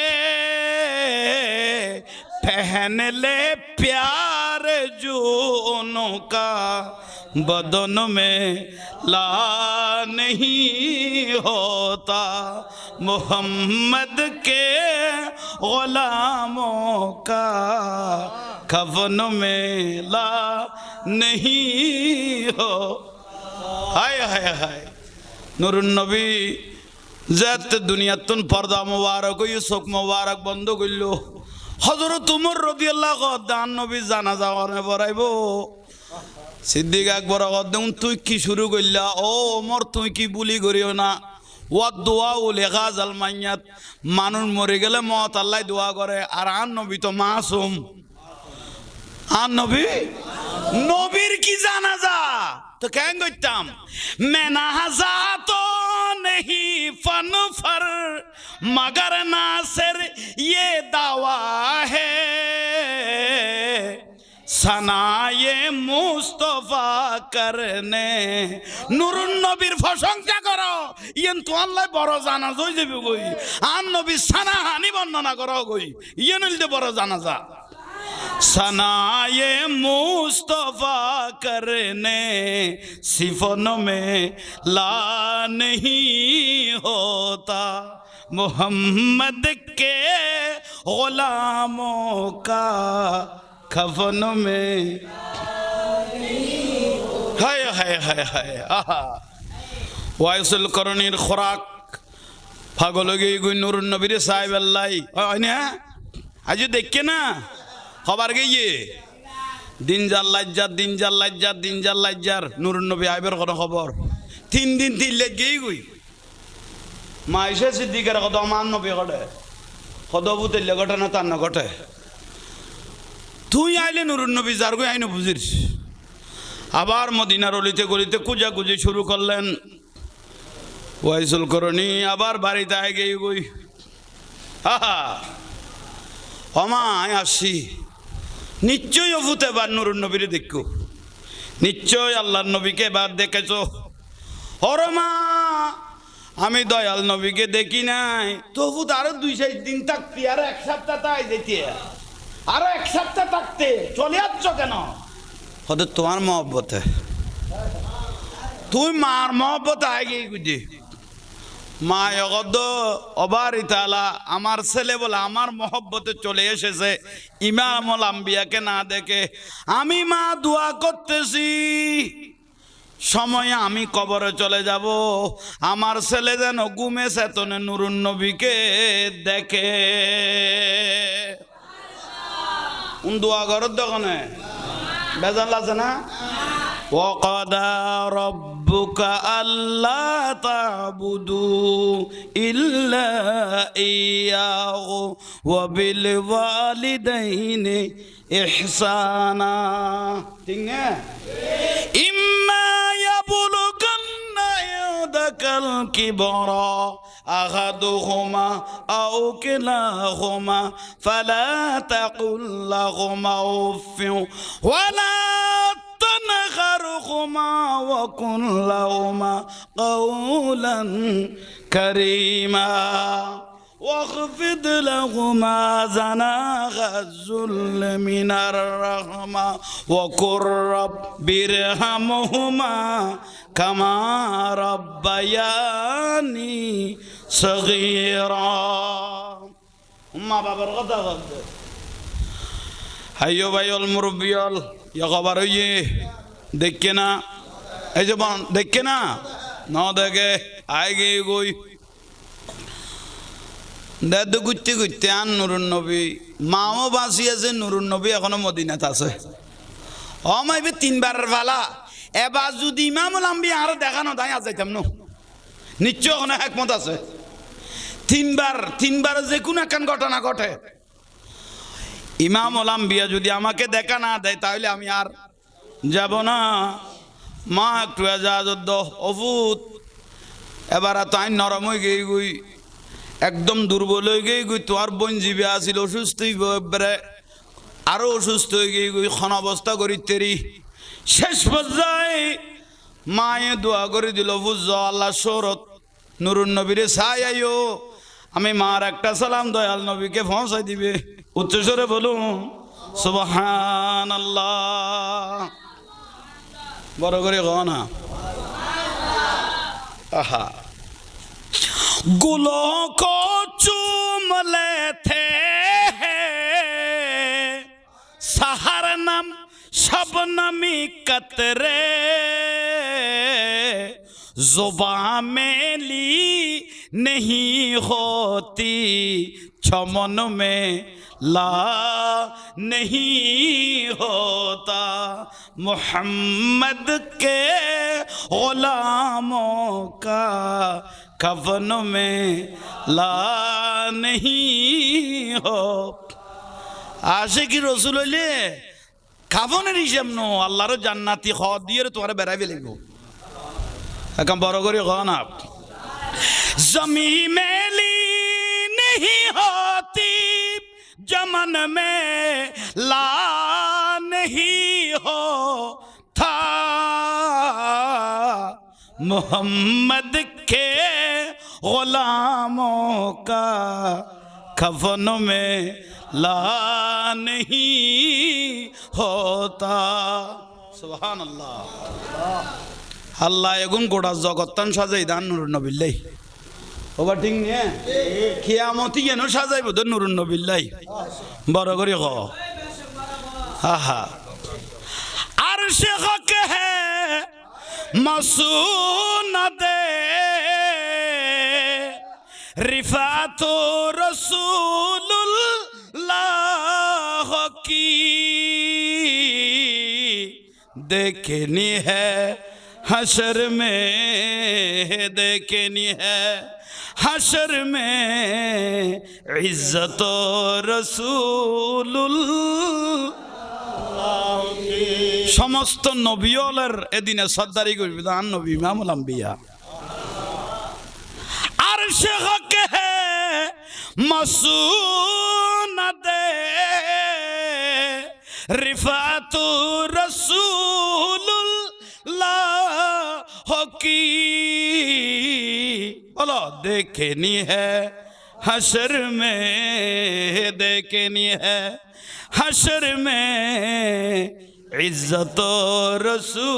पहन ले प्यार जूनों का बदन में ला नहीं होता मोहम्मद के गुलामों का खफन में ला नहीं हो हाय हाय हाय নুরুন নবী জাত দুনিয়াতুন পর্দা মোবারক ইউসুফ মোবারক বন্ধ করল হযরত উমর রাদিয়াল্লাহু আনহু নবী জানাজা করে পড়াইবো সিদ্দিক আকবর কদ্দুম তুই কি শুরু করলা ও ওমর তুই কি বুলি করিও না ওয়াদ দোয়া ও লেগাজাল মাইয়াত মানুষ মরে গেলে মত আল্লাহ দোয়া করে আর আন নবী তো মাসুম আন নবী নবীর কি জানাজা তো কেন করতাম মেনাজা তো নেহি ফন ফর মগর নাসির ये दावा है সনায়ে মুস্তফা করনে নুরুন নবীর প্রশংসা করো ইয়েন তো আল্লাহ বড় জানাজ হই যাবে কই আন নবী সানাহানি বর্ণনা করো কই ইয়েন হইতে বড় জানাজা সনায়ে মুস্তফা করনে সিফনों में ला नहीं होता मोहम्मद के गुलामों का खफनों में हाय हाय हाय हाय आहा वायसुल करनीर खुराक पागल गई गुई नूर नबीर साहिब अल्लाह आने आज देख के ना खबर गई ये दिन जाल लज्जत दिन जाल लज्जत दिन जाल लज्जार नूर नबी आइबर कोनो खबर 3 दिन 3 लेट गई गुई माइशा सिद्दीकर कदम मान नबी गडे खदबुते लगटना तान गटे তুই আইলে নুরুন নবী যার গই আইনো বুঝিস আবার মদিনার অলিতে গলিতে কুজাকুজি শুরু করলেন ওয়াইসুল করনি আবার বাড়িতে আই গই গই আহা ওমা আই আসি নিশ্চয় অভূতে বার নুরুন নবীরে দেখো নিশ্চয় আল্লাহর নবীকে বার দেখেছো ওরমা আমি দয়াল নবীকে দেখি নাই তবু আরো 2-4 দিন থাকতি আর এক সপ্তাহ তাই যেতে আরো এক সপ্তাহ থাকতে চলে যাচ্ছ কেন হয়তো তোমার মহব্বতে তুই মার মহব্বতে আগে বুঝি মা অগদ অবারি তালা আমার ছেলে বলে আমার মহব্বতে চলে এসেছে ইমামুল আম্বিয়াকে না দেখে আমি মা দোয়া করতেছি সময়ে আমি কবরে চলে যাব আমার ছেলে যেন ঘুমে চেতনে নুরুন নবীকে দেখে দোয়া করার দোকানে বেজাল আছে না وقضى ربك ألا تعبدوا إلا إياه وبالوالدين إحسانا إما يبلغن عندك الكبر أحدهما أو كلاهما فلا تقل لهما أف ولا تنهرهما وقل لهما قولا كريما واخفض لهما جناح الذل من الرحمة وقل رب ارحمهما كما ربياني صغيرا أما بابر غدا غدا هيو بايول مربيول يا خبر ये देख के ना ऐ जबान देख के ना ना देखे आएगी कोई দাদু গুতে গুতে আন নুরুন নবী মাও বাঁচি আছে নুরুন নবী এখনো মদিনাতে আছে মাইবে 3 বারের ভালা এবার যদি ইমামুল আম্বিয়া আর দেখানো দাই আজ যাইতাম না নিশ্চয় ওখানে একমত আছে 3 বার যে কোনো একখান ঘটনা ঘটে ইমামুল আম্বিয়া যদি আমাকে দেখা না দেয় তাহলে আমি আর যাব না মা একটু আজাদ অভূত এবার তাই নরম হয়ে গই গই একদম দুর্বল হয়ে গই গই তোর বোন জীবে আসিল অসুস্থ এবারে আরো অসুস্থ হয়ে গই গই খন অবস্থা করি তেরি শেষ পর্যায়ে মায়ে দোয়া করে দিল বুঝ আল্লাহ শরত নুরুন নবীরে ছাই আইও আমি মার একটা সালাম দয়াল নবীকে পৌঁছাই দিবে উচ্চস্বরে বলুন সুবহানাল্লাহ বড় করে কও না আহা गुलों को चूम लेते सहरनम शबनमी कतरे जुबान में ली नहीं होती चमन में ला नहीं होता मोहम्मद के गुलामों का कफन में ला नहीं हो आशिकी रसूल হইলে কাফনের হিসাব নো আল্লাহর জান্নাতি খাওয়া দিয়ে তোমার বেড়াই ফেলিব এখন বড় করে কও না জমি মেলি नहीं होती जमन में ला नहीं हो था मोहम्मद के गुलामों का कफन में ला नहीं होता सुभान अल्लाह अल्लाह एगुन गोड़ा जगत्तान साजाई दान नूर नबिल्लाई ওবা ঠিক নিয়ে কিয়ামতি যেন সাজাইব তো নুরুন নবিল্লাই বড় করে ক আহা আরশে হক হে মাসুনাদ রিফাত রাসূলুল্লাহ কি देखनी है हशर में देखनी है हशर में इज्जत रसूलुल्लाह समस्त नबीओलर एदिने सद्दारी करबे दान नबी इमामुल अंबिया अर्श हक है मसूनद रिफातु रसूलुल्लाह की बोलो देखनी है हशर में देखनी है हशर में इज्जत रसूलुल्लाह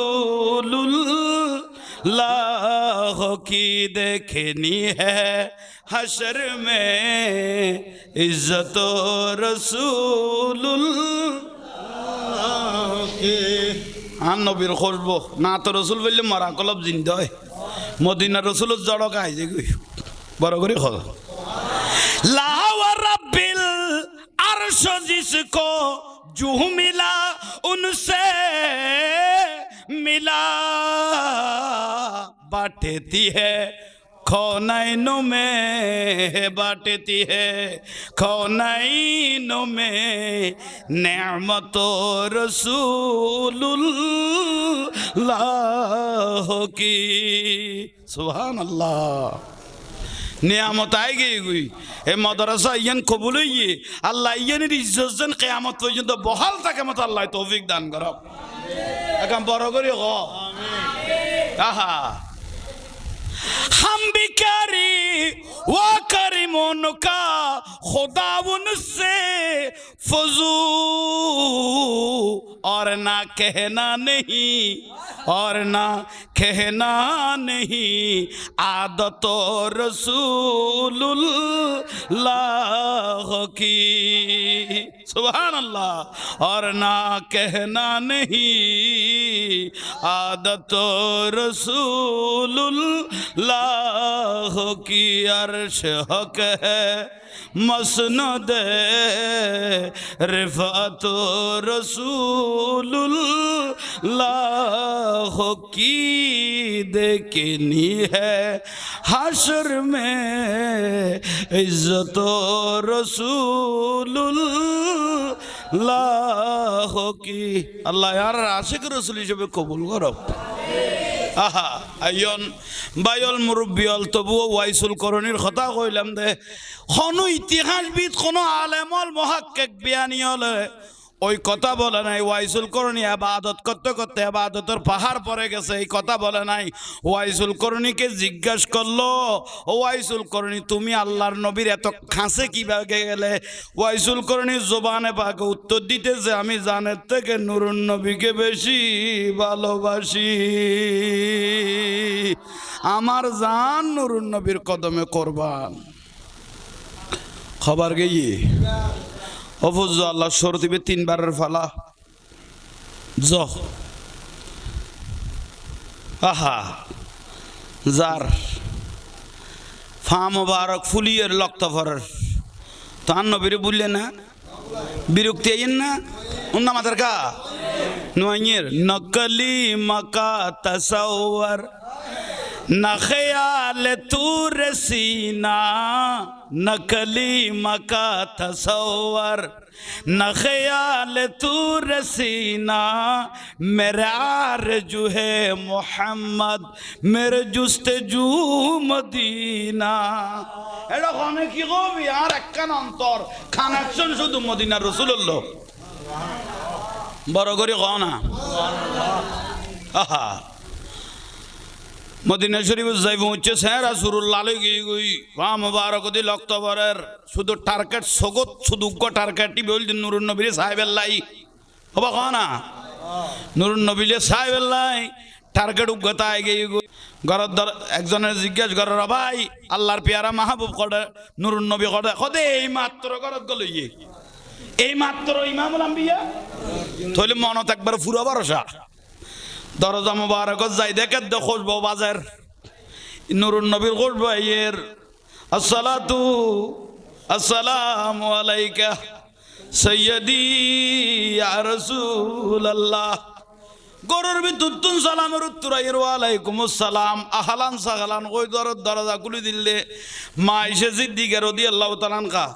की देखनी है हशर में इज्जत रसूलुल्लाह की आन नबीर खुशबू ना तो रसूल बोले मरा कलब जिंदा है मदीना रसूल जड़ो का है बड़ो करे खो ला व रब्बिल अर्श जिसको जू मिला उनसे मिला बांटती है खौनैनों में बांटती है खौनैनों में नेमत रसूलुल्लाह की सुभान अल्लाह नियामत आएगी हुई ए मदरसा यन कबूल हुई अल्लाह यन इज्जत क़यामत पर्यन्त बहाल থাকে মত আল্লাহ তৌফিক দান করো এখন বড় করে গো আমিন আহা हम बिकारी वो करीमों का खुदा उनसे फजू और ना कहना नहीं और ना कहना नहीं आदत रसूलुल्लाह की सुभान अल्लाह और ना कहना नहीं आदत रसूलुल्लाह की अर्श हक है मसनद रिफात रसूलुल्लाह की देखनी है हशर में इज्जत रसूलुल्लाह की अल्लाह यार आशिक रसूल हिসেবে কবুল করো আহা আইয়ন বায়ল মুরব্বিয়ল তবুও ওয়াইসুল করণীর কথা কইলাম দে কোনো ইতিহাসবিদ কোনো আলেমল মুহাক্কিক বিয়ানিয়ল ওই কথা বলে নাই ওয়াইসুল করণী ইবাদত করতে করতে ইবাদতের পাহাড় পড়ে গেছে এই কথা বলে নাই ওয়াইসুল করণীকে জিজ্ঞাসা করলো ওয়াইসুল করণী তুমি আল্লাহর নবীর এত কাছে কিভাবে গেলে ওয়াইসুল করণী জবানে পাকে উত্তর দিতেছে আমি জানের থেকে নূরুন নবীকে বেশি ভালোবাসি আমার জান নূরুন নবীর কদমে কুরবান খবর গিয়ে অফুজ আল্লাহ সর দিবে তিনবারের ফালা জ আহা যার ফা মুবারক ফুলিয়ের লক্তফরের তার নবীরে বললে না বিরক্তি আইন না উন্না মাতার কা নুয়াইয়ের নকলি মাকা তাসাওয়ার না খেয়াল তুর সিনা নকলি মাকা তাসাওয়ার न ख्याल तू रसीना मेरा आरज़ू है मोहम्मद मेरे जुस्तजू मदीना এটা কোনে কি কবি আর একখান অন্তর কানেকশন শুধু মদিনা রাসূলুল্লাহ বড় করে কও না আহা মদিনা শরীফ যাইব হচ্ছে স্যার রাসূলুল্লাহ লাগি গই ওয়া মুবারক দি অক্টোবরের শুধু টার্গেট সগত শুধু গো টার্গেটই বলদিন নুরুন নবী সাহেবুল্লাহ হবা কোনা নুরুন নবী সাহেবুল্লাহ টার্গেট উগতায় গই ঘরত একজনের জিজ্ঞাসা করে ভাই আল্লাহর পেয়ারা মাহবুব করে নুরুন নবী করে কদে এই মাত্র ঘরত গল এই মাত্র ইমামুল আম্বিয়া তাহলে মনত একবার পুরো ভরসা দরজা মুবারকত যাই দেখে খুঁজবো বাজার নুরুন নবীর খুঁজবো এর আসসালাতু আসসালামু আলাইকা সৈয়দি ইয়া রাসূলুল্লাহ গরুর ভিতর তুন সালামের উত্তর আইর ওয়ালাইকুম আসসালাম আহলান সাহলান ওই দরজা খুলে দিলে মা আয়েশা সিদ্দিকা রাদিয়াল্লাহু তাআলা আনহা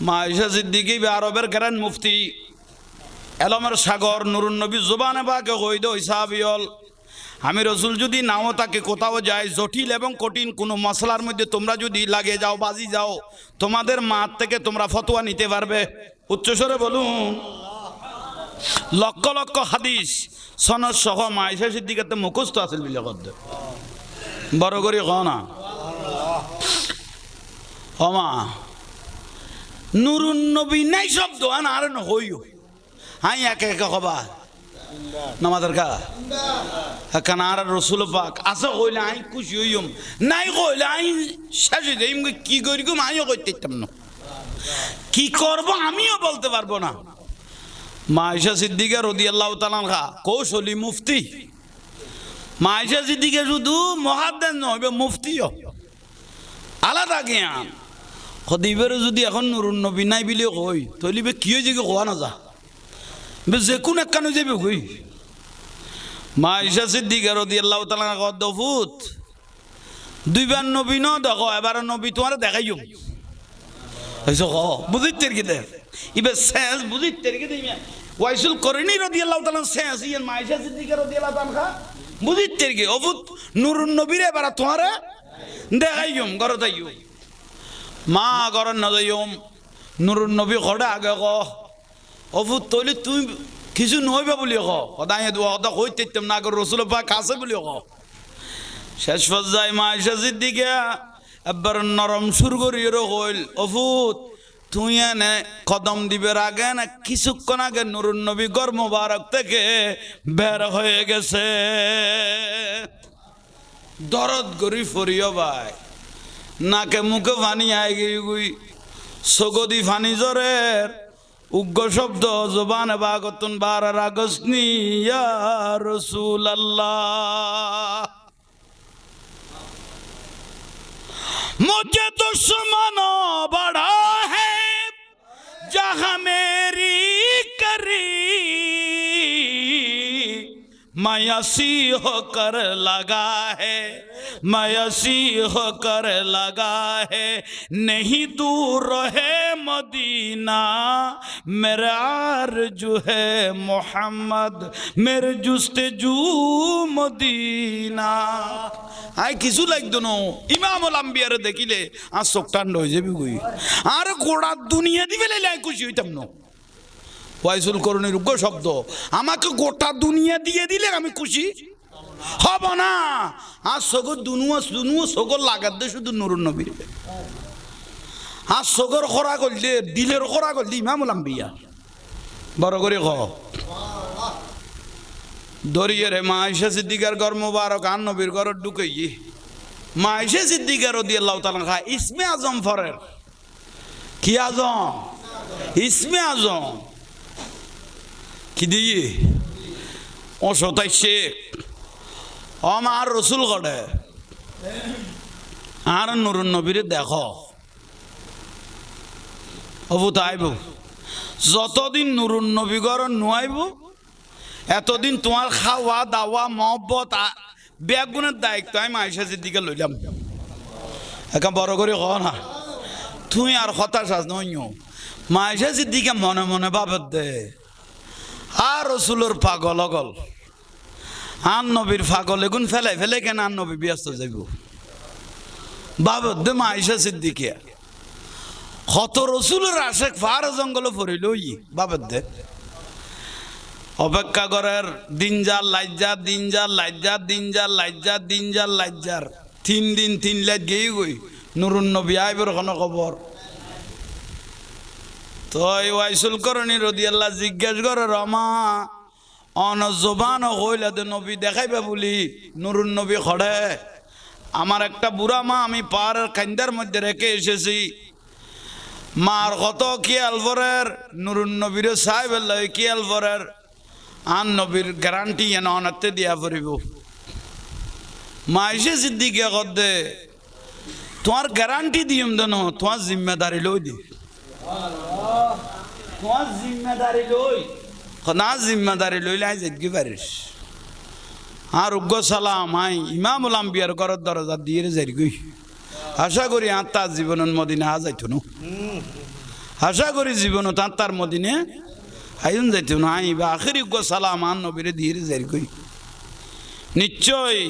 মা আয়েশা সিদ্দিকা আরবের গ্র্যান্ড মুফতি এলমের সাগর নুরুন নবী জবানে পাকে কই দে ওই সাহাবীল আমি রাসূল যদি নাও তাকে কোথাও যায় জটিল এবং কঠিন কোনো মশলার মধ্যে তোমরা যদি লাগে যাও বাজি যাও তোমাদের মা থেকে তোমরা ফতোয়া নিতে পারবে উচ্চস্বরে বলুন লক্ষ লক্ষ হাদিস সনদ সহ মা আয়েশা সিদ্দিকাতে মুখস্থ আছিল বিলে কদ্দে বড় করে কও না ওমা নুরুন নবী নাই শব্দ আর না হইও হাই একে একে কবা নামাজের কা কারণ আর রসুল পাক আসা কইলে আই খুশি হইম নাই কইলে আই শেষ হয়ে যাই কি করি গো আমিও করতে পারতাম না কি করবো আমিও বলতে পারবো না মা আয়েশা সিদ্দিকা রাদিয়াল্লাহু তাআলা আনহা কৌশলী মুফতি মা আয়েশা সিদ্দিকা শুধু মুহাদ্দিস নয় মুফতিও আলাদা জ্ঞান খদিবের যদি এখন নুরুন নবী নাই বিলে কই তলিবে কি হয়ে যাবে কোয়া না যা যে কোন একখানে যাবে কই মা আয়েশা সিদ্দিকা রাদিয়াল্লাহু তাআলা আনহা দফুত দুইবার নবী ন দেখো এবার নবী তোমার দেখাইও এসো ক বুঝিতে কি দে ইবে সেন্স বুঝিতে কি দে ওয়াইসুল করনি রাদিয়াল্লাহু তাআলা সেন্স ইন মা আয়েশা সিদ্দিকা রাদিয়াল্লাহু তাআলা আনহা বুঝিতে কি অবুত নুরুন নবীর এবার তোমার দেখাইও ঘর যাইও মা ঘর না যাইও নুরুন নবী ঘরে আগে ক অবুত তৈলি তুমি কিছু নহইবা বলি সদায় কথা কইতাম না করে রসুল পাক আছে বলি শেষ পর্যায়ে মা আয়েশা সিদ্দিকা একবার নরম সুর করিয়ে কইল অবুত তুই এনে কদম দিবের আগে না কিছুক্ষণ আগে নুরুন নবী গর মোবারক থেকে বের হয়ে গেছে দরদ গরি ফরিও ভাই নাকে মুখে ফানি আই গই সগদি ফানি জরের উগ্র শব্দ জবানে বাগতুন বারার আগসনি ইয়া রাসূলুল্লাহ মুঝে দুশ্মনো বড়া है जहां मेरी करी मायासी होकर लगा है मायासी होकर लगा है नहीं दूर है मदीना मेरा आरज़ू है मोहम्मद मेरे जुस्तजू मदीना আই কিছু লাগতো না ইমামুল আম্বিয়ার দেখিলে আর চোখ ঠান্ডা হয়ে যাবি কই আর গোড়া দুনিয়া দিবে লাইলে খুশি হইতাম না ওয়াইসুল করণের উগ্র শব্দ আমাকে গোটা দুনিয়া দিয়ে দিলে আমি খুশি হব না আর সগর দুনুয়া সগর লাগাত দে শুধু নুরুন নবীর আর সগর খরা করলে দিলের খরা করলে ইমামুল আম্বিয়া বড় করে ক দরিয়ে রে মা আয়েশা সিদ্দিকার ঘর মোবারক আর নবীর ঘর ঢুকাই মা আয়েশা সিদ্দিকা রাদিয়াল্লাহু তাআলা আনহা ইসমে আজম ফরের কি আজম ইসমে আজম কি দিয়ে ও সতাইছে আমার রসুল গড়ে আর নুরুন নবীরে দেখো অবু তাইব যতদিন নুরুন নবী ঘর নুয়াইব এতদিন তোমার খাওয়া দাওয়া মহব্বত বেগুনের দায়িত্ব আমি আয়েশা সিদ্দিকা লইলাম। একা বড় করে ক না তুই আর হতাশ আস নইও আয়েশা সিদ্দিকা মনে মনে ভাবত দে আর রসুলোর পাগল অগল আন নবীর পাগল এগুন ফেলে ফেলে কেন আন নবী ব্যস্ত যাইব ভাবত দে আয়েশা সিদ্দিকা কত রসুলের আশেক ফার জঙ্গল ফরিল ভাবত দে অপেক্ষা করার দিন যার লাজ্জার দিন যার লাজ্জার দিন যার লাজ্জার দিন যার লাজ্জার 3 দিন 3 লাইট গেই গই নুরুন নবী আইবর কোনো খবর তো এই ওয়াইসুল করণী রাদিয়াল্লাহু জিজ্ঞেস করে রমা অন জবান হইলা দে নবী দেখাইবে বলি নুরুন নবী খড়ে আমার একটা বুড়া মা আমি পাহাড়ের কান্দার মধ্যে রেখে এসেছি মার কত কি আলভরের নুরুন নবীর সাহেব কি আলভরের আন নবীর গ্যারান্টি এন অনাতে দিয়া পড়িব মাইশে সিদ্দিকে কদে তোমার গ্যারান্টি দিম দেন তোমার জিম্মেদারি লই দি তোমার জিম্মেদারি লই না জিম্মেদারি লইলে আই যেতে পারিস আর উগ্র সালাম আই ইমামুল আম্বিয়ার ঘরের দরজা দিয়ে যাই গই আশা করি আর তার জীবনের মদিনে আ যাইতো না আশা করি জীবন তার মদিনে আইন যাইতো না আইবা আখেরি উগ্র সালাম আন নবীরে দিয়ে যাই গই নিশ্চয়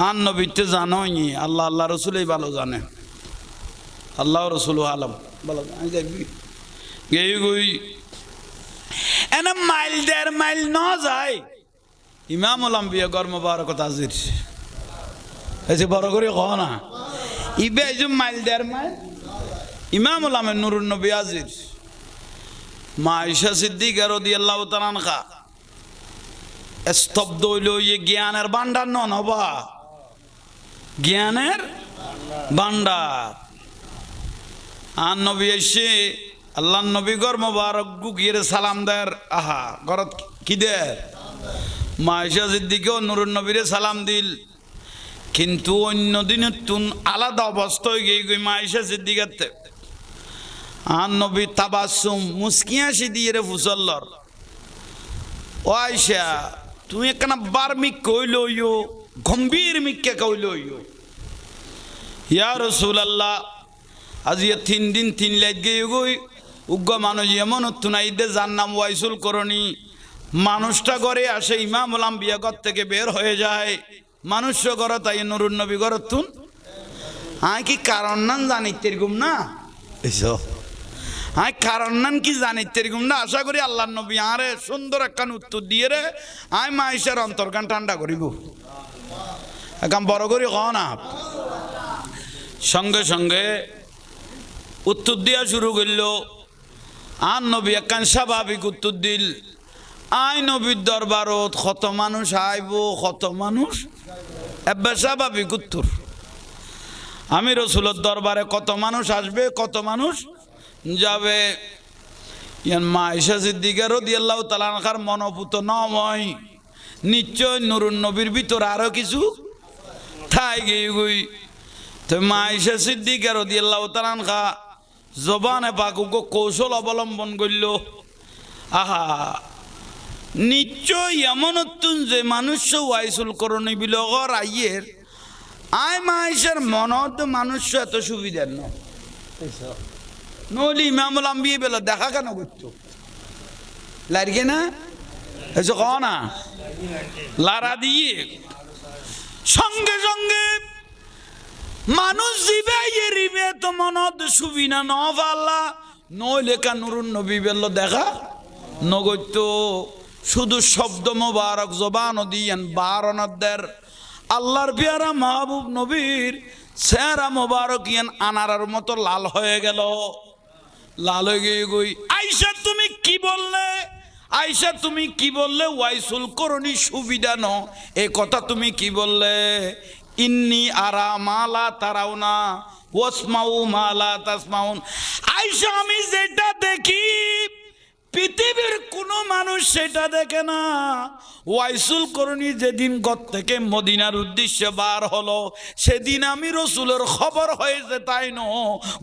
আন নবীতে জানোই আল্লাহ আল্লাহ রসুলই ভালো জানে আল্লাহ রসুল আলম ভালো গেই গই এনে মাইল 1.5 মাইল ন যায় ইমামুল আম্বিয়া গর মুবারক তাজির এসে বড় করে কহ না ইবে এই যে মাইল 1.5 মাইল ইমামুল আমের নুরুন নবী আজির মা আয়েশা সিদ্দিকা রাদিয়াল্লাহু তাআলা আনহা স্তব্ধ হইল ইয়ে জ্ঞানের ভান্ডার নন হবা জ্ঞানের ভান্ডার আর নবী এসে আল্লাহ নবী গর মুবারক গুগিয়ে সালাম দের আহা গরত কি দে মা আয়েশা সিদ্দিকা নুরুন নবীরে সালাম দিল কিন্তু অন্য দিনের তুন আলাদা অবস্থা হয়ে গিয়ে মা আয়েশা সিদ্দিকাতে আর নবী তাবাসুম মুস্কিয়াসি দিয়ে রে ফুসল্লর ও আয়েশা তুমি একখানা বার্মিক কইল গম্ভীর মিক্কে কইল ইয়া রাসূলুল্লাহ আজ 3 দিন 3 লাইট গিয়ে গই উগ্র মানুষ এমন তুনাইদে যার নাম ওয়াইসুল করণী মানুষটা ঘরে আসে ইমামুল আম্বিয়া ঘর থেকে বের হয়ে যায় মানুষ ঘর তাই নুরুন নবী ঘর তুন আয় কি কারণ নান জানিতে এরকম না এসো আয় কারণ নান কি জানিতে এরকম না আশা করি আল্লাহ নবী আরে সুন্দর একখান উত্তর দিয়ে রে আয় মা আয়েশার অন্তরকান ঠান্ডা করিব এখন বড় করি ক না সঙ্গে সঙ্গে উত্তর দিয়া শুরু করল আর নবী একখান স্বাভাবিক উত্তর দিল আই নবীর দরবারত কত মানুষ আইব কত মানুষ এবার স্বাভাবিক উত্তর আমি রসুলের দরবারে কত মানুষ আসবে কত মানুষ যাবে মা আয়েশা সিদ্দিকা রাদিয়াল্লাহু তাআলা আনহার মনোপুত নয় নিশ্চয় নুরুন নবীর ভিতর আরো কিছু ঠাই গিয়ে গই তো মা আয়েশা সিদ্দিকা রাদিয়াল্লাহু তাআলা আনহা জবানে পাকুকে কৌশল অবলম্বন করল আহা নিশ্চয় এমন যে মানুষ ওয়াইসুল করণী বিলগর আইয়ের আয় মা আয়েশার মনত মানুষ এত সুবিধার নলি ইমামুল আম্বিয়া বেলা দেখা কেন করতো লাগে না এসে ক না লারা দিয়ে সঙ্গে সঙ্গে মানুষ জিবে রিবে তো মনত সুবিনা ন পাল্লা নইলে কা নুরুন নবী বেল দেখা নগত্য শুধু শব্দ মোবারক জবান দিয়েন বারণদের আল্লাহর পেয়ারা মাহবুব নবীর চেহারা মোবারক ইয়ান আনারার মতো লাল হয়ে গেল লাল হয়ে গিয়ে গই আয়েশা তুমি কি বললে আয়েশা তুমি কি বললে ওয়াইসুল করণী সুবিধা ন এ কথা তুমি কি বললে ইন্নি আরা মালা তারাউনা ওয়াসমাউ মালা তাসমাউন আয়েশা আমি যেটা দেখি পৃথিবীর কোনো মানুষ সেটা দেখে না। ওয়াইসুল করণী যেদিন ঘর থেকে মদিনার উদ্দেশ্যে বার হলো, সেদিন আমি রসুলের খবর হয়েছে, তাই ন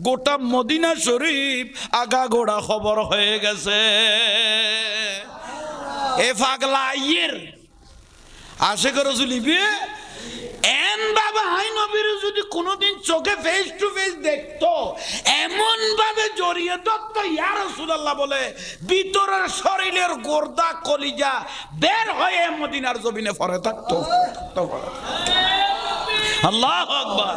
গোটা মদিনা শরীফ আগাগোড়া খবর হয়ে গেছে। এ পাগলা আইয়ের আশেক রসুল ইবে এন বাবা হাই নবীর যদি কোনোদিন চোখে ফেস টু ফেস দেখতো, এমন ভাবে জড়িয়ে ধরতো, ইয়া রাসূলুল্লাহ বলে ভিতরের শরীরের গোর্দা কলিজা বের হয়ে মদিনার জমিনে পড়ে থাকতো। আল্লাহু আকবার।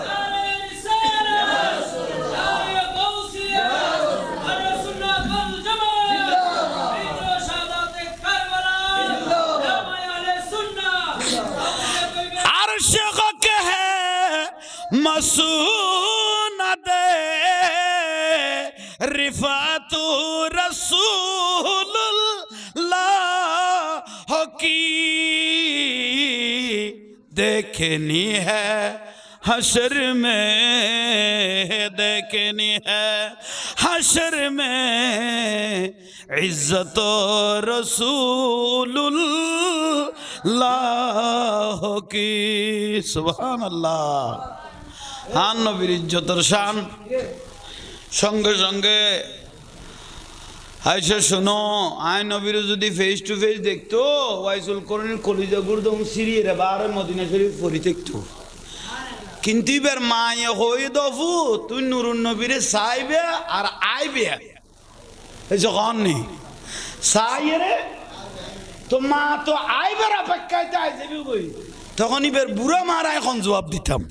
मसूनद रिफातु रसूलुल्लाह की देखनी है हशर में, देखनी है हशर में इज्जत रसूलुल्लाह की। सुभान अल्लाह। হান নবীর ইজ্জতের শান। সঙ্গে সঙ্গে আইসা শোনো, আয় নবীর যদি ফেস টু ফেস দেখতো, ওয়াইসুল করণীর কলিজা গুরদম সিরিয়ে রে বারে মদিনা শরীফ পড়ি দেখতো। কিন্তু এবার মায়ে হয়ে দফু তুই নুরুন নবীরে চাইবে আর আইবে, যখন নি চাইয়ে রে তো মা তো আইবার অপেক্ষায় আই যাবি বই, তখন এবার বুড়া মারা এখন জবাব দিতাম।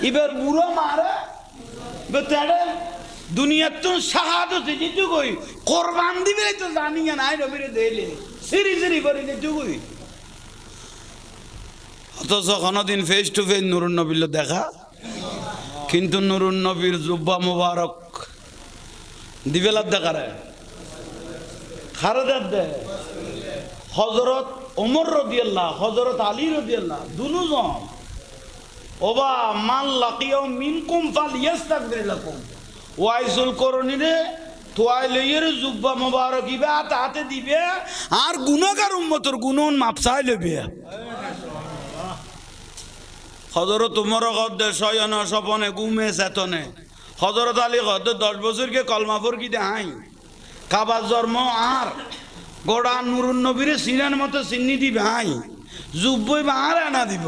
এবার বুড়ো মারা দুনিয়ার তো শাহাদত যেটু কই কোরবান দিবে তো জানি না, নাই নবীরে দেইলে সিরি সিরি করে যেটু কই। অথচ কোনোদিন ফেস টু ফেস নুরুন নবীর দেখা, কিন্তু নুরুন নবীর জুব্বা মুবারক দিবেলার দেখা রে খারদার দে। হযরত ওমর রাদিয়াল্লাহ, হযরত আলী রাদিয়াল্লাহ দুজন ওবা মান লাকিয়াও মিনকুম ফালিয়াস্তাগফির লাকুম, ওয়াইসুল করণীরে তোয়াইলের জুব্বা মুবারক ইবে হাতে দিবে আর গুনাহগার উম্মতের গুনাহ মাপ চাই লবে। হযরত ওমর গদ্দে শয়ন স্বপনে ঘুমে চেতনে, হযরত আলী গদ্দে 10 বছরকে কলমা পড়কি দেহাই কাবার জন্ম আর গোড়া নুরুন নবীরে সিনার মতো চিন্নি দিবে হাই জুব্বই বাহার আনা দিব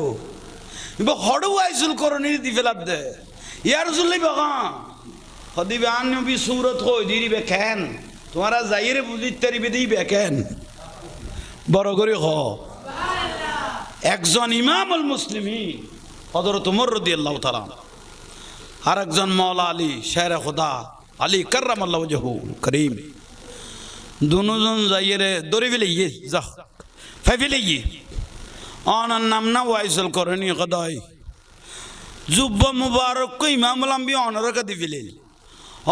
হড়ু আইসুল করণী দি ফেলাপ দে ইয়ার জুল্লি বাগা হদিবে আন নবী সুরত কই দিবে কেন তোমারা যাইরে বুঝিতে তারিবে দিবে কেন বড় করে হ একজন ইমামুল মুসলিমিন হযরত ওমর রাদিয়াল্লাহু তাআলা আর একজন মাওলা আলী শের খোদা আলী কাররামাল্লাহু ওয়াজহু করিম দুজন যাইরে দরি ফেলে ইয়ে যা ফাইফেলে ইয়ে অনার নাম না ওয়াইসুল করণী কদাই জুব্বা মুবারক কো ইমামুল আম্বিয়া অনরকা দি ফেলে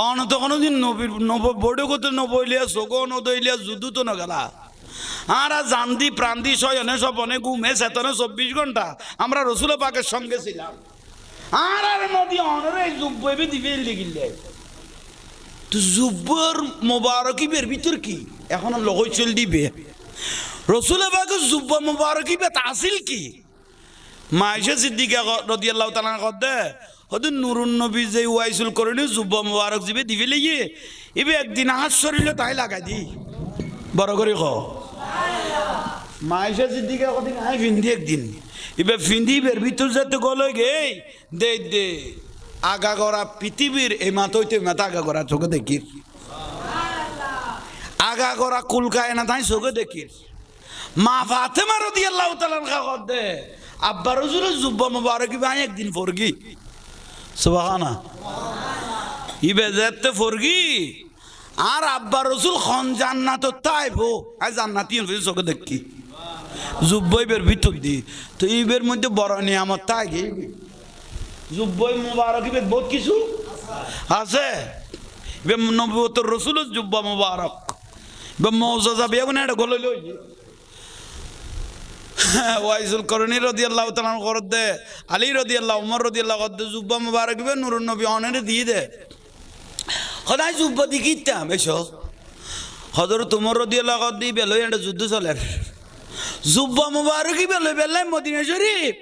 অন তো কোনদিন নবীর নব বড় কত নবইলিয়া সগো নদইলিয়া যুদ্ধ তো না গলা আর জানদি প্রান্তি শয়নে স্বপনে ঘুমে চেতনে 24 ঘন্টা আমরা রাসূল পাকের সঙ্গে ছিলাম আর আর নদী অনরে জুব্বাবি দি ফেলে গিলে তো জুব্বার মুবারকি বের ভিতর কি এখন লগই চল দিবে রাসূল পাকের জুব্বা মুবারকি বে তাসিল কি মাইশা সিদ্দিকা রাদিয়াল্লাহু তাআলা কদে হদ নুরুন নবী যে ওয়াইসুল করণী জুব্বা মুবারক জিবে দি ফেলে গিয়ে ইবে একদিন হাত শরীরে তাই লাগাই দি বড় করে ক মাইশা সিদ্দিকা কদিন আই ফিন্দি একদিন ইবে ফিন্দি বের ভিতর যেতে গলে গে দে দে আগা গড়া পৃথিবীর এই মাতইতে মাথা আগা গড়া চোখে দেখি আগা গড়া কুলকায় না তাই চোখে দেখি মা ফাতেমা রাদিয়াল্লাহু তাআলা কদ দে আব্বা রাসূল জুব্বা মুবারক ভাই একদিন ফরগি সুবহানাল্লাহ ইবে যেতে ফরগি আর আব্বা রাসূল খন জান্নাত তাইবো আই জান্নাতি চোখে দেখি জুব্বাইবের ভিতর দি তো ইবের মধ্যে বড় নিয়ামত তাই গে জুব্বাই মুবারক ইবে বহুত কিছু আছে ইবে নবুয়তের রাসূল জুব্বা মুবারক ইবে মুআজ্জাজা বেগুন এটা গলে লই ওয়াইসুল করণী রাদিয়াল্লাহু তাআলা করদে আলী রাদিয়াল্লাহু ওমর রাদিয়াল্লাহু করদে জুব্বা মুবারক ইবে নূরুন নবী অনেরে দিয়ে দে খোদাই জুব্বা দিকিতাম এসো হযরত উমর রাদিয়াল্লাহু আনহু বেলই একটা যুদ্ধ চলে জুব্বা মুবারকি বেলই বেললাই মদিনা শরীফ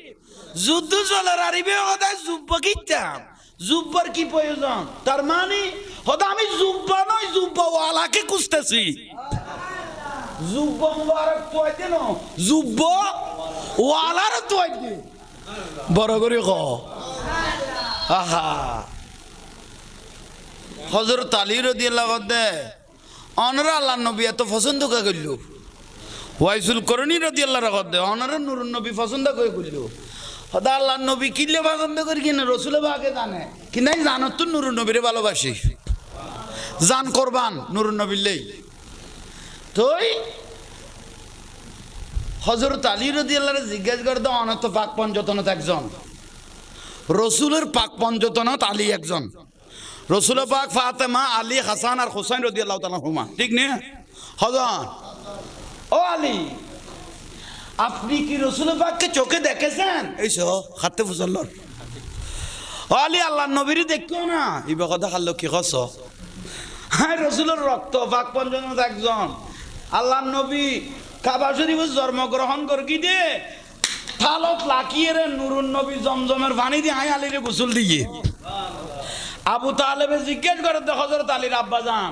যুদ্ধ চলার আরিবে কথা জুব্বা কিতাম জুব্বার কি প্রয়োজন তার মানে হয়তো আমি জুব্বা নয় জুব্বা ওয়ালাকে খুঁজতেছি জুব্বা মুবারক তো আইতে না জুব্বা ওয়ালার তো আইতে বড় করে ক আহা হযরত আলী রাদিয়াল্লাহু আনহু অনরা আল্লাহর নবী এত পছন্দ করে গেল ওয়াইসুল করনি রাদিয়াল্লাহু আনহু অনরা নূরুন নবী পছন্দ করে গেল হদা আল্লাহর নবী কিলে পছন্দ করি কিনা রাসূলের আগে জানে কি নাই জানো তো নূরুন নবীরে ভালোবাসি জান কুরবান নূরুন নবীর লাই তোই হযরত আলী রাদিয়াল্লাহু আনহু জিজ্ঞাসা করে দাও অনত পাক পঞ্চতনত একজন রাসূলের পাক পঞ্চতনত আলী একজন রসুল পাক ফাতেমা আলী হাসান আর হুসাইন রাদিয়াল্লাহু তাআলা হুমা ঠিক না হযরত ও আলী আপনি কি রসুল পাককে চোখে দেখেছেন এইসো হাতে ফুসল্লর ও আলী আল্লাহর নবীর দেখো না ইবা কথা খাল্লো কি কস হ্যাঁ রসুলের রক্ত পাক পঞ্চতনত একজন আল্লাহর নবী কাবা শরীফে জন্মগ্রহণ করে কি দে থালত লাকিয়ে রে নূরুন নবী জমজমের পানি দিয়ে আয় আলীরে গোসল দিয়ে আবু তালেবে জিজ্ঞেস করে তো হযরত আলীর আব্বা জান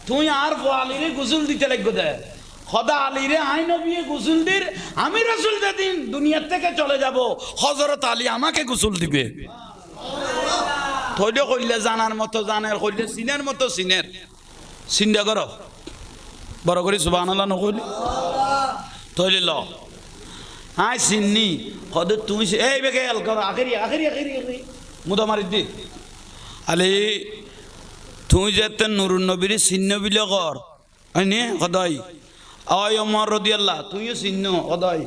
তুই আর আলীরে গোসল দিতে লাগবে দে খোদা আলীরে আই নবী গোসল দির আমি রাসূল যেদিন দুনিয়া থেকে চলে যাব হযরত আলী আমাকে গোসল দিবে থইলে কইলে জানার মতো জানের কইলে সিনের মতো সিনের চিন্তা করো বড় করে সুবহানাল্লাহ নকইলি থইলে ল আই সিন্নি হদ তুই এই বেগে এল কর আখেরি আখেরি আখেরি মুদা মারি দি আলে তুই যেতে নুরুন নবীর চিহ্ন বিলে কর হয়নি সদাই আয় ওমর রাদিয়াল্লাহু তুইও চিহ্ন সদাই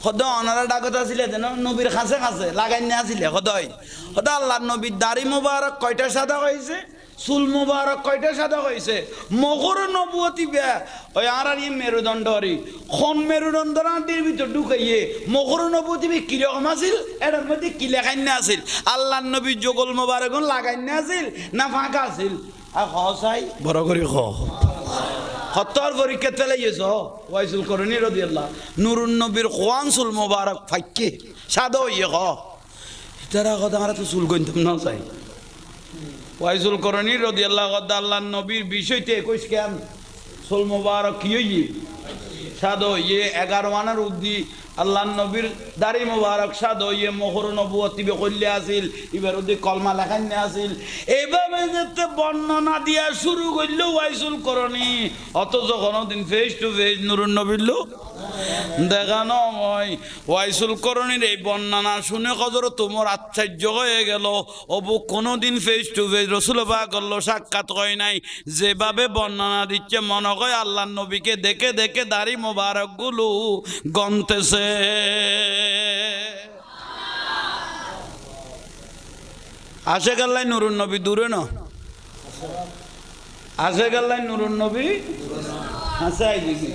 সদাই অনারা ডাকত আছিলে যেন নবীর কাছে কাছে লাগাই না আছিলে সদাই সদাই আল্লাহর নবীর দাড়ি মোবারক কয়টা সাদা হয়েছে চুল মোবারক কয়টা সাদা হয়েছে মগর নবুয়তি বেয়া ওই আর মেরুদণ্ড আরি খন মেরুদণ্ড আটির ভিতর ঢুকাইয়ে মগর নবুয়তি কিরকম আছিল এটার মধ্যে কি লেখাই না আছিল আল্লাহর নবী যোগল মোবারক লাগাই না আছিল না ফাঁকা আছিল আর হসাই বড় করে খ হত্তর পরীক্ষা তেলাইয়েছ ওয়াইসুল করনি রাদিয়াল্লাহু নূরুন নবীর কোয়ান চুল মোবারক ফাঁকে সাদা হইয়ে খ তারা কথা আমরা তো চুল গইতাম না চাই ওয়াইসুল করনি রাদিয়াল্লাহু আল্লাহর নবীর বিষয়তে কইস কেন চুল মোবারক কি হইয়ে সাদা হইয়ে 11 আনার উদ্দি আল্লাহর নবীর দাড়ি মোবারক সাদা হইয়ে মোহর নবুয়তি কইলে আছিল এবার উদ্দি কলমা লেখান না আছিল এইভাবে যেতে বর্ণনা দিয়া শুরু করলো ওয়াইসুল করনি অথচ কোনদিন ফেস টু ফেস নূরুন নবীর লোক দেখানো হয় ওয়াইসুল করনির এই বর্ণনা শুনে হযরত ওমর আশ্চর্য হয়ে গেল অবু কোনোদিন ফেস টু ফেস রাসূল পাক করলো সাক্ষাৎ হয় নাই যেভাবে বর্ণনা দিচ্ছে মনে হয় আল্লাহর নবীকে দেখে দেখে দাড়ি মোবারক গুলো গনতেছে আসে গেল্লাই নুরুন নবী দূরে না আসে গেল্লাই নুরুন নবী হাসাই দিকে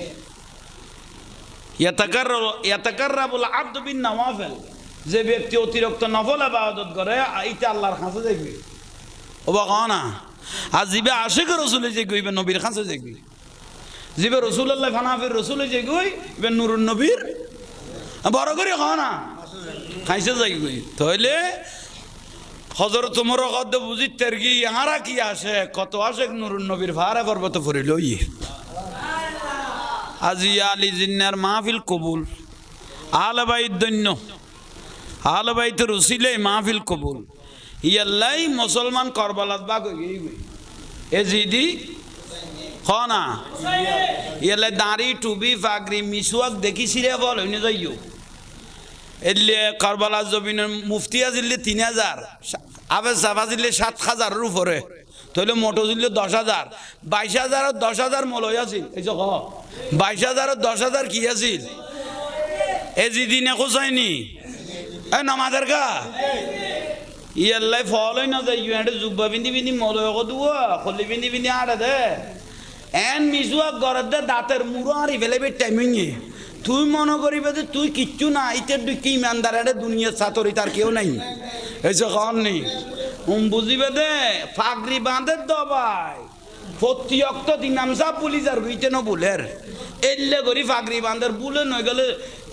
ইয়াতাকাররাবুল আবদু বিন নওয়াফিল যে ব্যক্তি অতিরিক্ত নফল ইবাদত করে এইটা আল্লাহর কাছে যাইবে ও বাগানা আর জিবে আশিক রাসূলে যে কইবে নবীর কাছে যাইবে জিবে রাসূলুল্লাহ ফানাফির রাসূলে যে কই ইবে নূরুন নবীর বড় করে খানা খাইছে যাইবে তাইলে হযরত ওমর কত বুঝিতের কি ইহারা কি আসে কত আশিক নূরুন নবীর ভারে পর্বত ফুরিল ই আজি আলী জিন্নার মাহফিল কবুল আহলে বাইত দন্য আহলে বাইত রসিলে মাহফিল কবুল ইয়াল্লাই মুসলমান কারবালাত বাগ হই গই এজিদি খানা ইয়াল্লাই দাড়ি টুবি ফাগরি মিসওয়াক দেখিছিলে বল হইনে যাইও এলে কারবালা জমিনের মুফতি আজিলে 3000 আবে সাবাজিলে 7000 এর উপরে তাহলে মোটো জিলে 10000 22000 আর 10000 মলয় আছিল এই যে 22000 আর 10000 কি আছিল এজি দিনে কোসাইনি এ নামাজের কা ইয়াল্লাই ফলই না যাই ইউএন্ড জুব্বা বিন্দি বিন্দি মলয় কো দুয়া খলি বিন্দি বিন্দি আড়া দে এন মিজুয়া গরদে দাঁতের মুড়ো আরি ফেলেবে টাইমিংয়ে তুই মনে করিবে যে তুই কিচ্ছু না ইতে কি ইমানদার এটা দুনিয়ার ছাতরি তার কেউ নাই এই যে কন নেই বুঝিবে দে ফাগরি বাঁধে দবাই প্রতি অক্ত ইমাম সাহেব বলি যার হইতে ন বুলের এলে করি ফাগরি বান্ধার বুলে নই গেলে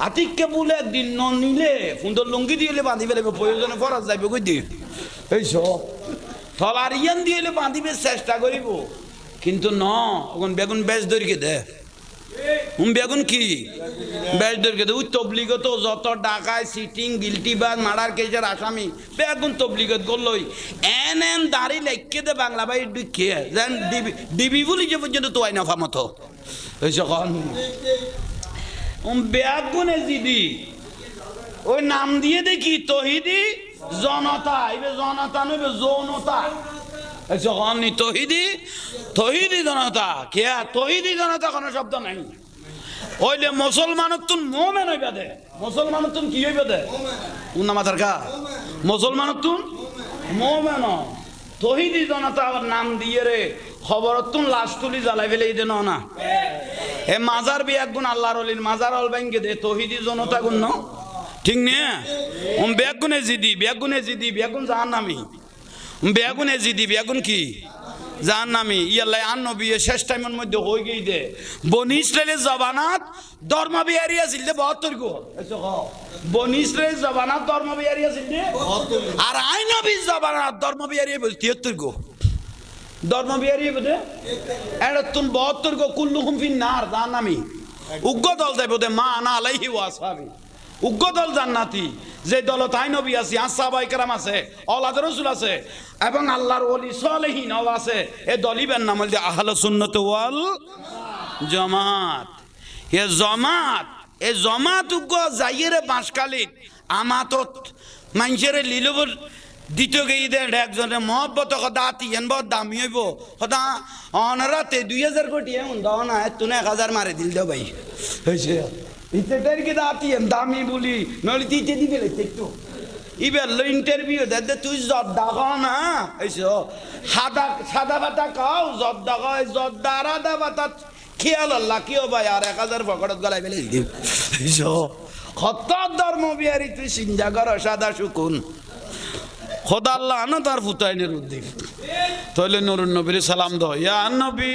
আতিককে বুলে একদিন ন নিলে সুন্দর লুঙ্গি দিয়ে বাঁধি ফেলে প্রয়োজনে ফরাজ যাইবে কই দি এই সব থলার ইয়ান দিয়ে বাঁধিবে চেষ্টা করিব কিন্তু ন ওখান বেগুন বেশ দরিকে দে বেগুন কি বেশ দরিকে দে ওই তবলিগত যত ডাকায় সিটিং গিলটি বাগ মার্ডার কেসের আসামি বেগুন তবলিগত করলই এন দাড়ি লেখকে দে বাংলা ভাই খেয়ে যেন ডিবি বলি যে পর্যন্ত তো আই নফা মতো এই সখন বেগুনে জিদি ওই নাম দিয়ে দেখি তহিদি জনতা এবে জনতা নইবে যৌনতা যখন তহিদি তহিদি জনতা কে তহিদি জনতা কোনো শব্দ নাই ওইলে মুসলমানত তুন মোমেন হইবা দে মুসলমানত তুন কি হইবা দে উন্না মাথার কা মুসলমানত তুন মোমেন তহিদি জনতা আবার নাম দিয়ে রে খবর তুন লাশ তুলি জ্বালাই ফেলে দে না এ মাজার বি একগুণ আল্লাহর অলির মাজার অল ব্যাংকে দে তহিদি জনতা গুণ ন ঠিক নে বেগুনে জিদি বেগুন জাহান নামি বেগুনে জিদি বেগুন কি জাহান নামি ইয়াল্লাই আন নবী শেষ টাইমের মধ্যে হয়ে গই দে বনি ইসরায়েলের জবানাত ধর্ম বিহারি আছিল দে 72 গো বনি ইসরায়েলের জবানাত ধর্ম বিহারি আছিল দে আর আই নবী জবানাত ধর্ম বিহারি বল 73 গো ধর্ম বিহারি বলে এটা তুন 72 গো কুল্লুহুম ফিন নার জাহান নামি উগ্র দল যাইব দে মা আনা আলাইহি ওয়া আসহাবি উগ্র দল জান্নাতি যে দল তাই নবী আছে সাহাবায়ে কেরাম আছে আওলাদ রাসূল আছে এবং আল্লাহর ওলি সালেহিন আছে এই দলিবের নাম হল আহলে সুন্নাত ওয়াল জামাত এ জামাত উগ্র যাইরে বাঁশখালী আমাতত মানুষের লিলবর দ্বিতীয় গেই দে একজনের মহব্বত দাঁতি এন বহুত দামি হইব সদা অনরাতে 2000 কোটি এমন দাও না তুমি 1000 মারে দিল দেও ভাই হয়েছে ইতেটার কি দাঁতি এন দামি বলি নইলে দিতে দিবে একটু ইবেল ইন্টারভিউ দে তুই জর্দা খাও না এইসো সাদা বাতা খাও জর্দা খাও জর্দা আদা বাতা খেয়াল আল্লাহ কিও ভাই আর 1000 পকেটত গলাই ফেলে দিও এইসো কত ধর্ম বিহারি তুই চিন্তা কর সাদা শুকুন খোদা আল্লাহ না তার ফুতাইনের উদ্দিন তাহলে নুরুন নবীর সালাম দাও ইয়া নবী